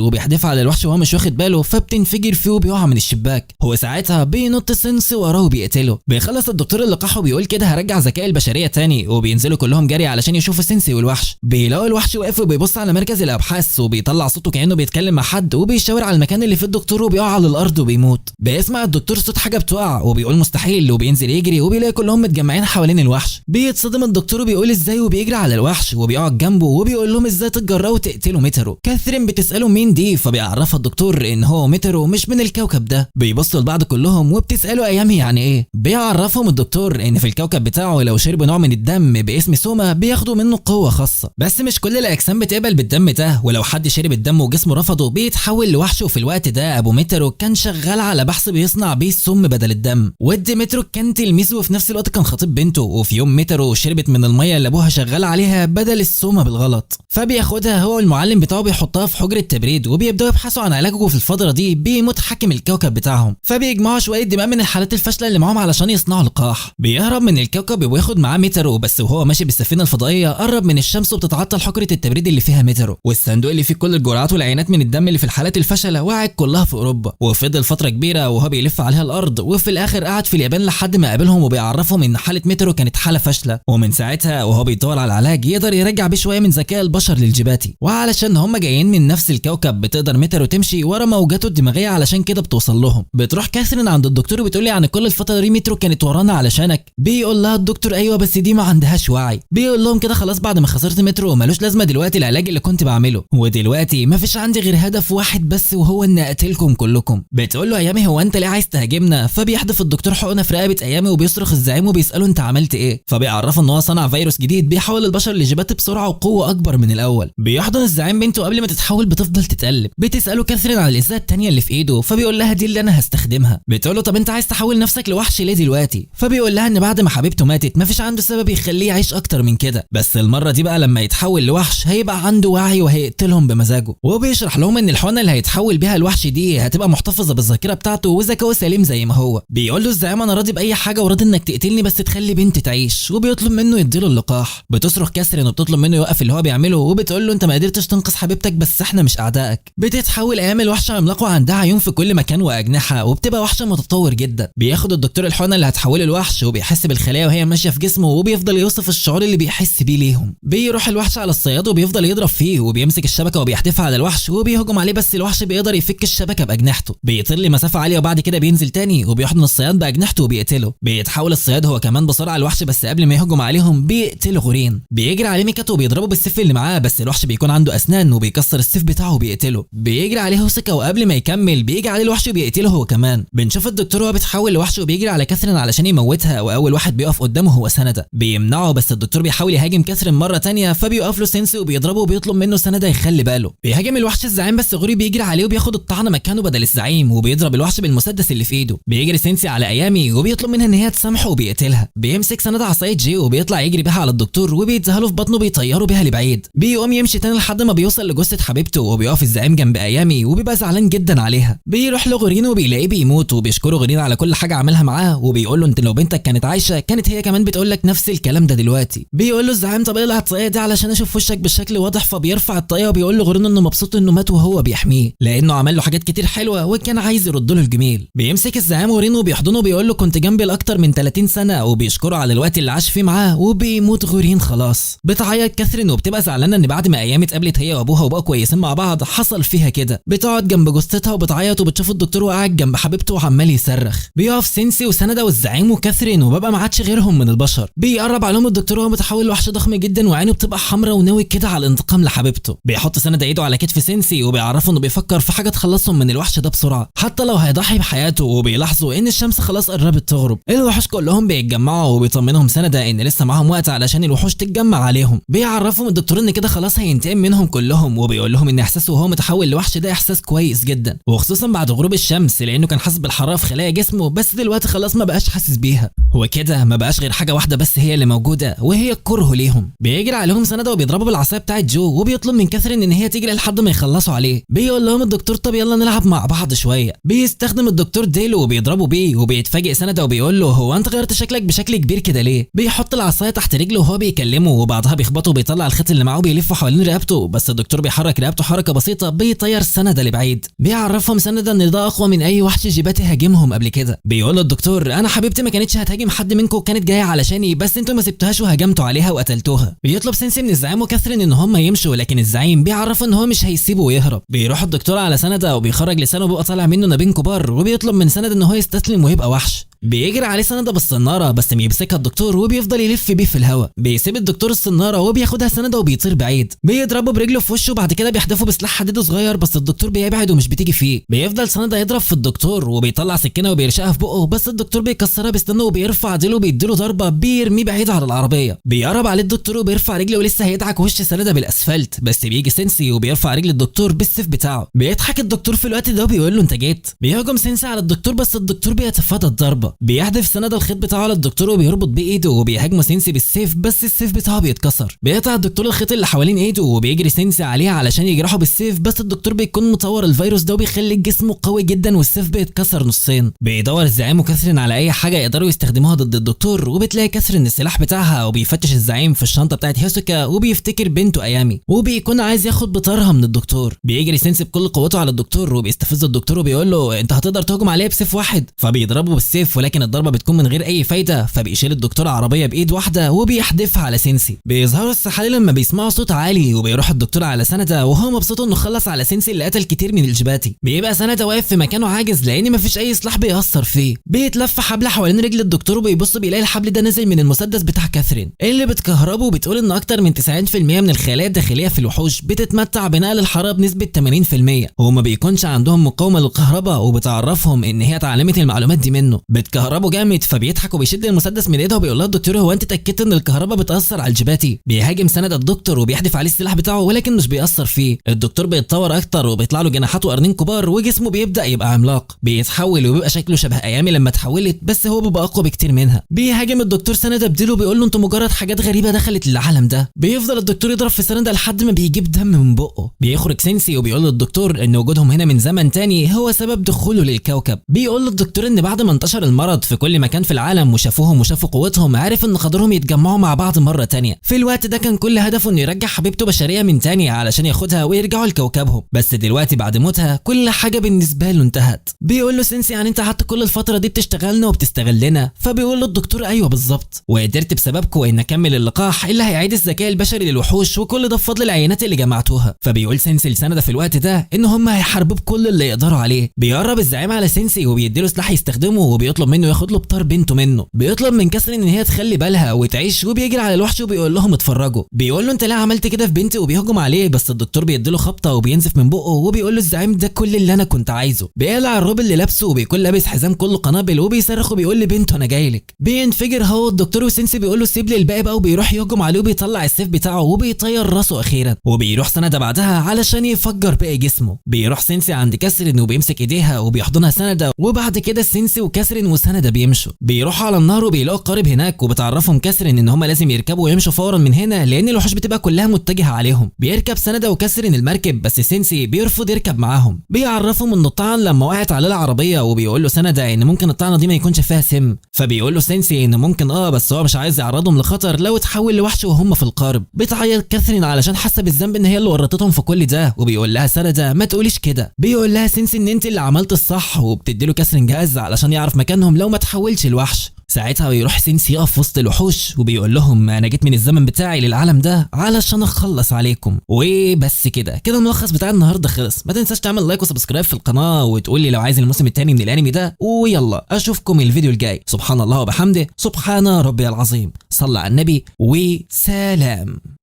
A: وبيحدفها على الوحش وهو مش واخد باله، فبتنفجر فيه وبيقع من الشباك. هو ساعتها بينط سينسي وراه وبيقتله. بيخلص الدكتور اللقاح وبيقول كده هرجع ذكاء البشريه تاني، وبينزلوا كلهم جري علشان يشوفوا سينسي والوحش. بيلاقوا الوحش واقف وبيبص على مركز الابحاث، وبيطلع صوته كانه بيتكلم مع حد، وبيشاور على المكان اللي فيه الدكتور وبيقع على الارض وبيموت. بيسمع الدكتور صوت حاجه بتقع وبيقول مستحيل، وبينزل يجري وبيلاقي كلهم متجمعين حوالين الوحش. بيتصدم الدكتور وبيقول ازاي، وبيجري على الوحش وبيقعد جنبه وبيقول لهم ازاي تتجرأوا تقتلوا ميترو. كاثرين بتساله مين دي، فبيعرفها الدكتور ان هو ميترو مش من الكوكب ده. بيبصوا لبعض كلهم وبتساله ايامي يعني ايه. بيعرفهم الدكتور ان في الكوكب بتاعه لو شربوا نوع من الدم باسم سوما بياخدوا منه قوه خاصه، بس مش كل الاجسام بتقبل بالدم ده، ولو حد شرب الدم وجسمه رفضه بيتحول لوحش. وفي الوقت ده ابو ميترو كان شغال على بحث بيصنع بيه السم بدل الدم، وديمترو كان تلميذه وفي نفس الوقت كان خطيب بنته. وفي يوم ميترو شربت من الميه اللي ابوها شغال عليها بدل السومه بالغلط، فبياخدها هو المعلم بتاعه بيحطها في حجره تبريد، وبيبداوا يبحثوا عن علاجه. في الفتره دي بيموت حاكم الكوكب بتاعهم، فبيجمعوا شويه دماء من الحالات الفاشله اللي معاهم علشان يصنعوا لقاح. بيهرب من الكوكب وياخد معاه ميترو، بس وهو ماشي بالسفينه الفضائيه قرب من الشمس وبتتعطل حجره التبريد اللي فيها ميترو، والصندوق اللي فيه كل الجرعات والعينات من الدم اللي في الحالات الفاشله وقعت كلها في اوروبا. وفضل فتره كبيره وهو بيلف عليها الارض، وفي الاخر قعد في اليابان لحد ما قابلهم وبيعرفهم ان حاله ميترو كانت حاله فاشله، ومن ساعتها وهو بيدور على العلاج يقدر يرجع بيه شويه من ذكاء البشر للجباتي. وعلشان هم جايين من نفس الكوكب بتقدر ميترو تمشي ورا موجاته الدماغيه علشان كده بتوصل لهم. بتروح كاثرين عند الدكتور وبتقول لي عن كل الفتره دي ميترو كانت ورانا علشانك. بيقول لها الدكتور ايوه بس دي ما عندهاش وعي. بيقول لهم كده خلاص بعد ما خسرت ميترو ملوش لازمه دلوقتي العلاج اللي كنت بعمله، ودلوقتي مفيش عندي غير هدف واحد بس وهو ان اقتلكم كلكم. بتقول له ايامي هو انت ليه عايز تهاجمنا؟ فبيحدف الدكتور حقنه في رقبه ايامي وبيصرخ الزعيم وبيساله انت عملت ايه؟ فبيعرف ان هو صنع فيروس جديد بيحول البشر لجبات بسرعه وقوه اكبر من الاول. بيحضن الزعيم بنته قبل ما تتحول بتفضل تتقلب. بتساله كاثرين على الازازه الثانيه اللي في ايده، فبيقول لها دي اللي انا هستخدمها. بتقول له طب انت عايز تحول نفسك لوحش ليه دلوقتي؟ فبيقول لها ان بعد ما حبيبته ماتت مفيش عنده سبب يخليه يعيش اكتر من كده، بس المره دي بقى لما يتحول لوحش هيبقى عنده وعي وهيقتلهم بمزاجه. وبيشرح لهم ان الحقنه اللي هيتحول بيها الوحش دي هتبقى محتفظه بالذاكره بتاعته وذكائه سليم زي ما هو. بيقول له الزعيم انا راضي باي حاجه وراضي انك تقتلني بس تخلي بنتي تعيش، وبيطلب منه يديله اللقاح. بتصرخ كاثرين وبتطلب منه يوقف اللي هو بيعمله، وبتقول له انت ما قدرتش تنقذ حبيبتك بس احنا مش اعدائك. بتتحول ايام الوحش عملاق وعندها عيون في كل مكان واجنحه، وبتبقى وحش متطور جدا. بياخد الدكتور الحقنه اللي هتحوله لوحش وبيحس بالخلايا وهي ماشيه في جسمه، وبيفضل يوصف الشعور اللي بيحس بيه ليهم. بيروح الوحش على الصياد وبيفضل يضرب فيه، وبيمسك الشبكه وبيحدفها على الوحش وبيهجم عليه، بس الوحش بيقدر يفك الشبكه باجنحته. بيطير لمسافه عاليه وبعد كده بينزل تاني وبيحضن الصياد باجنحته وبيقتله. بيتحول الصياد هو كمان بسرعه الوحش، بس قبل ما يهجم عليهم بيقتل غورين. بيجري عليه ميكاتو وبيضربه بالسيف اللي معاه، بس الوحش بيكون عنده اسنان وبيكسر السيف بتاعه وبيقتله. بيجري عليه هوسكا وقبل ما يكمل بيجي عليه الوحش وبيقتله هو كمان. بنشوف الدكتور وهو بيتحول لوحش وبيجري على كاثرين علشان يموتها، واول واحد بيقف قدامه هو سندا. بيمنعه بس الدكتور بيحاول يهاجم كاثرين مره تانية، فبيوقف له سينسي وبيضربه وبيطلب منه سندا يخلي باله. بيهاجم الوحش الزعيم بس غوري بيجري عليه وبياخد الطعنه مكانه بدل الزعيم، وبيضرب الوحش بالمسدس اللي في ايده. بيجري سينسي على ايامي وبيطلب منها ان هي تسامحه وبيقتلها. بيمسك سندا عصايه جي وبيطلع يجري بيها على الدكتور وبيديها له في بطنه بيطيره بيها لبعيد. بيقوم يمشي تاني لحد ما بيوصل لجثه حبيبته، وبيقف الزعيم جنب ايامي وبيبقى زعلان جدا عليها. بيروح لغورين وبيلاقيه بيموت، وبيشكره غورين على كل حاجه عملها معاه، وبيقول له انت لو بنتك كانت عايشه كانت هي كمان بتقول لك نفس الكلام ده دلوقتي. بيقول له الزعيم طب اقلع الطاقيه دي علشان اشوف وشك بالشكل واضح، فبيرفع الطاقيه وبيقول له غورين انه مبسوط انه مات وهو بيحميه لانه عمل له حاجات كتير حلوه وكان عايز يرد له الجميل. بيمسك الزعيم غورين وبيحضنه وبيقول له كنت جنبي لاكتر من 30 سنه، وبيشكره على الوقت اللي عاش فيه معاه، وبيموت غورين خلاص. بتعيط كاثرين وبتبقى زعلانه ان بعد ما ايام اتقابلت هي وابوها وبقوا كويسين مع بعض حصل فيها كده. بتقعد جنب جثتها وبتعيط، وبتشوف الدكتور وقاعد جنب حبيبته وعمال يصرخ. بيقف سينسي وسندا والزعيم وكاثرين وبابا ما عادش غيرهم من البشر. بيقرب عليهم الدكتور وهو متحول لوحش ضخم جدا وعينه بتبقى حمراء وناوي كده على الانتقام لحبيبته. بيحط سندا ايده على كتف سينسي وبيعرفه انه بيفكر في حاجه تخلصهم من الوحش ده بسرعه حتى لو هيضحي بحياته، وبيلاحظوا ان الشمس خلاص قربت تغرب. الوحوش كلهم بيتجمعوا وبيطمنهم سندا ان لسه معاهم وقت علشان الوحوش تتجمع عليهم. بيعرفهم الدكتور ان كده خلاص هينتقم منهم كلهم، وبيقول لهم ان احساسه وهو متحول لوحش ده احساس كويس جدا، وخصوصا بعد غروب الشمس لانه كان حاسس بالحراره في خلايا جسمه، بس دلوقتي خلاص ما بقاش حاسس بيها. هو كده ما بقاش غير حاجه واحده بس هي اللي موجوده، وهي الكره ليهم. بيجري عليهم سنده وبيضربه بالعصايه بتاعت جو، وبيطلب من كاثرين ان هي تجري لحد ما يخلصوا عليه. بيقول لهم الدكتور طب يلا نلعب مع بعض شويه. بيستخدم الدكتور ديل وبيضربه بيه، وبيتفاجئ سنده وبيقول له هو انت غيرت شكلك بشكل كبير كده ليه؟ بيحط العصايه تحت رجله وهو بيكلمه، وبعدها بيخبطه وبيطلع الخيط اللي معاه بيلفه حوالين رقبته، بس الدكتور بيحرك رقبته حركه بسيطه بيطير سنده لبعيد. بيعرفهم سنده ان ده اقوى من اي وحش جيباتي هاجمهم قبل كده. بيقول الدكتور انا حبيبتي ما كانتش هتهاجم حد منكم، كانت جايه علشاني، بس انتوا ما سبتوهاش وهاجمتوا عليها وقتلتوها. بيطلب سينسي من الزعيم وكاثرين ان هم يمشوا، لكن الزعيم بيعرفه ان هو مش هيسيبه ويهرب. بيروح الدكتور على سنده وبيخرج لسانه بيبقى طالع منه نابين كبار، وبيطلب من سنده ان هو يستسلم ويبقى وحش. بيجري عليه سنده بالصناره بس بيمسكها الدكتور وبيفضل يلف بيه في الهواء. بيسيب الدكتور الصناره وبياخدها سنده وبيطير بعيد. بيضربه برجله في وشه، وبعد كده بيحدفه بسلاح حديد صغير بس الدكتور بيبعد ومش بتيجي فيه. بيفضل سنده يضرب في الدكتور وبيطلع سكينه وبيرشقها في بقه، بس الدكتور بيكسرها بسنانه وبيرفع ديله وبيديله ضربه بيرميه بعيد على العربيه. بيقرب عليه الدكتور وبيرفع رجله ولسه هيدعك وش سنده بالاسفلت، بس بيجي سينسي وبيرفع رجل الدكتور بالسيف بتاعه. بيضحك الدكتور في الوقت ده وبيقول له انت جيت. بيهجم سينسي على الدكتور بس الدكتور بيتفادى الضربه. بيحدف سنده الخيط بتاعه على الدكتور وبيربط بيه ايده، وبيهاجمه سينسي بالسيف بس السيف بتاعه بيتكسر. بيقطع الدكتور الخيط اللي حوالين ايده وبيجري سينسي عليه علشان يجرحه بالسيف، بس الدكتور بيكون مطور الفيروس ده وبيخلي جسمه قوي جدا والسيف بيتكسر نصين. بيدور الزعيم وكاثرين على اي حاجه يقدروا يستخدموها ضد الدكتور، وبتلاقي كاثرين السلاح بتاعها، وبيفتش الزعيم في الشنطه بتاعت هيسوكا وبيفتكر بنته ايامي، وبيكون عايز ياخد بطارها من الدكتور. بيجري سينسي بكل قوته على الدكتور وبيستفز الدكتور وبيقول له انت هتقدر تهجم عليه بسيف واحد؟ فبيضربه بالسيف ولكن الضربه بتكون من غير اي فايده، فبيشيل الدكتور عربيه بايد واحده وبيحدفها على سينسي. بيظهروا السحالي لما بيسمعوا صوت عالي، وبيروح الدكتور على سنده وهو مبسوط انه خلص على سينسي اللي قتل كتير من الجيباتي. بيبقى سنده واقف في مكانه عاجز لان مفيش اي سلاح بيأثر فيه. بيتلف حبل حوالين رجل الدكتور وبيبص بيلاقي الحبل ده نازل من المسدس بتاع كاثرين اللي بتكهربه، وبتقول ان اكتر من 90% من الخلايا الداخليه في الوحوش بتتمتع بنقل الحراره بنسبه 80%، وما بيكونش عندهم مقاومه للكهرباء، وبتعرفهم ان هي اتعلمت المعلومات دي منه. بتكهربه جامد فبيضحك وبيشد المسدس من ايده وبيقول لها الدكتور هو انت اتاكدت ان الكهرباء بتاثر على الجيباتي؟ بيهاجم سند الدكتور وبيحدف عليه السلاح بتاعه ولكن مش بيأثر فيه. الدكتور بيتطور اكتر وبيطلع له جناحات وقرنين كبار وجسمه بيبدا يبقى عملاق، بيتحول وبيبقى شكله شبه ايامي لما اتحولت، بس هو بيبقى اقوى بكتير منها. بيهاجم الدكتور سند بديله وبيقول له انتوا مجرد حاجات غريبه دخلت للعالم ده. بيفضل الدكتور يضرب في سند لحد ما بيجيب دم من بقه. بيخرج سينسي وبيقول للدكتور ان وجودهم هنا من زمن تاني هو سبب دخوله للكوكب. بيقول للدكتور ان بعد ما انتشر المرض في كل مكان في العالم وشافوهم وشافوا قوتهم عارف ان قدرهم يتجمعوا مع بعض مره تانية. في الوقت ده كان كل هدفه انه يرجع حبيبته بشريه من تاني علشان ياخدها ويرجعوا لكوكبهم، بس دلوقتي بعد موتها كل حاجه بالنسبه له انتهت. بيقول له سينسي يعني انت قعدت كل الفتره دي بتشتغلنا وبتستغلنا؟ فبيقول له الدكتور ايوه بالظبط، وقدرت بسببكم ان اكمل اللقاح اللي هيعيد الذكاء البشري للوحوش، وكل ده بفضل العينات اللي جمعتوها. فبيقول سينسي لسنده في الوقت ده ان هم هيحاربوا بكل اللي يقدروا عليه. بيقرب الزعيم على سينسي وبيديله سلاح يستخدمه وبيطلب منه ياخد له بطار بنته منه. بيطلب من كاثرين ان هي تخلي بالها وتعيش، وبيجري على الوحش وبيقول لهم اتفرجوا. بيقول له انت ليه عملت كده في بنتي؟ وبيهجم عليه بس الدكتور بيديله خبطه وبينزف من بقه وبيقول له الزعيم ده كل اللي انا كنت عايزه. بيقلع الروب اللي لابسه وبيكون لابس حزام كله قنابل وبيصرخ وبيقول لبنته انا جايلك. بينفجر هو الدكتور وسينسي بيقول له سيب لي الباقي بقى، وبيروح يهجم عليه وبيطلع السيف بتاعه وبيطير راسه اخيرا. وبيروح سنده بعدها علشان يفجر باقي جسمه. بيروح سينسي عند كاثرين وبيمسك ايديها وبيحضنها سنده، وبعد كده سينسي وكاثرين وسنده بيمشوا. بيروحوا على النهر وبيلاقوا قارب هناك، وبتعرفهم كاثرين ان هم لازم يركبوا ويمشوا فورا من هنا لان الوحوش بتبقى كلها متجهه عليهم. بيركب سنده وكاثرين المركب بس سينسي بيرفض يركب معاهم. بيعرفهم انه الطعن لما وقعت على العربيه، وبيقول له سنده ان ممكن الطعنه دي ما يكونش فيها سم. فبيقول له سينسي ان ممكن بس هو مش عايز يعرضهم لخطر لو اتحول لوحش وهم في القارب. بتعيط كاثرين علشان حاسه بالذنب ان هي اللي ورطتهم في كل ده، وبيقول لها سنده ما تقوليش كده. بيقول لها سينسي ان انت اللي عملت الصح، وبتديله كاثرين جهاز علشان يعرف مكانهم لو ما تحولش لوحش. ساعتها بيروح سينسي يقف وسط الوحوش وبيقول لهم انا جيت من الزمن بتاعي للعالم ده علشان اخلص عليكم. وبس كده الملخص بتاع النهارده خلص. ما تنساش تعمل لايك وسبسكرايب في القناه وتقول لي لو عايز الموسم الثاني من الانمي ده، ويلا اشوفكم الفيديو الجاي. سبحان الله وبحمده، سبحان ربي العظيم. صلى على النبي وسلام.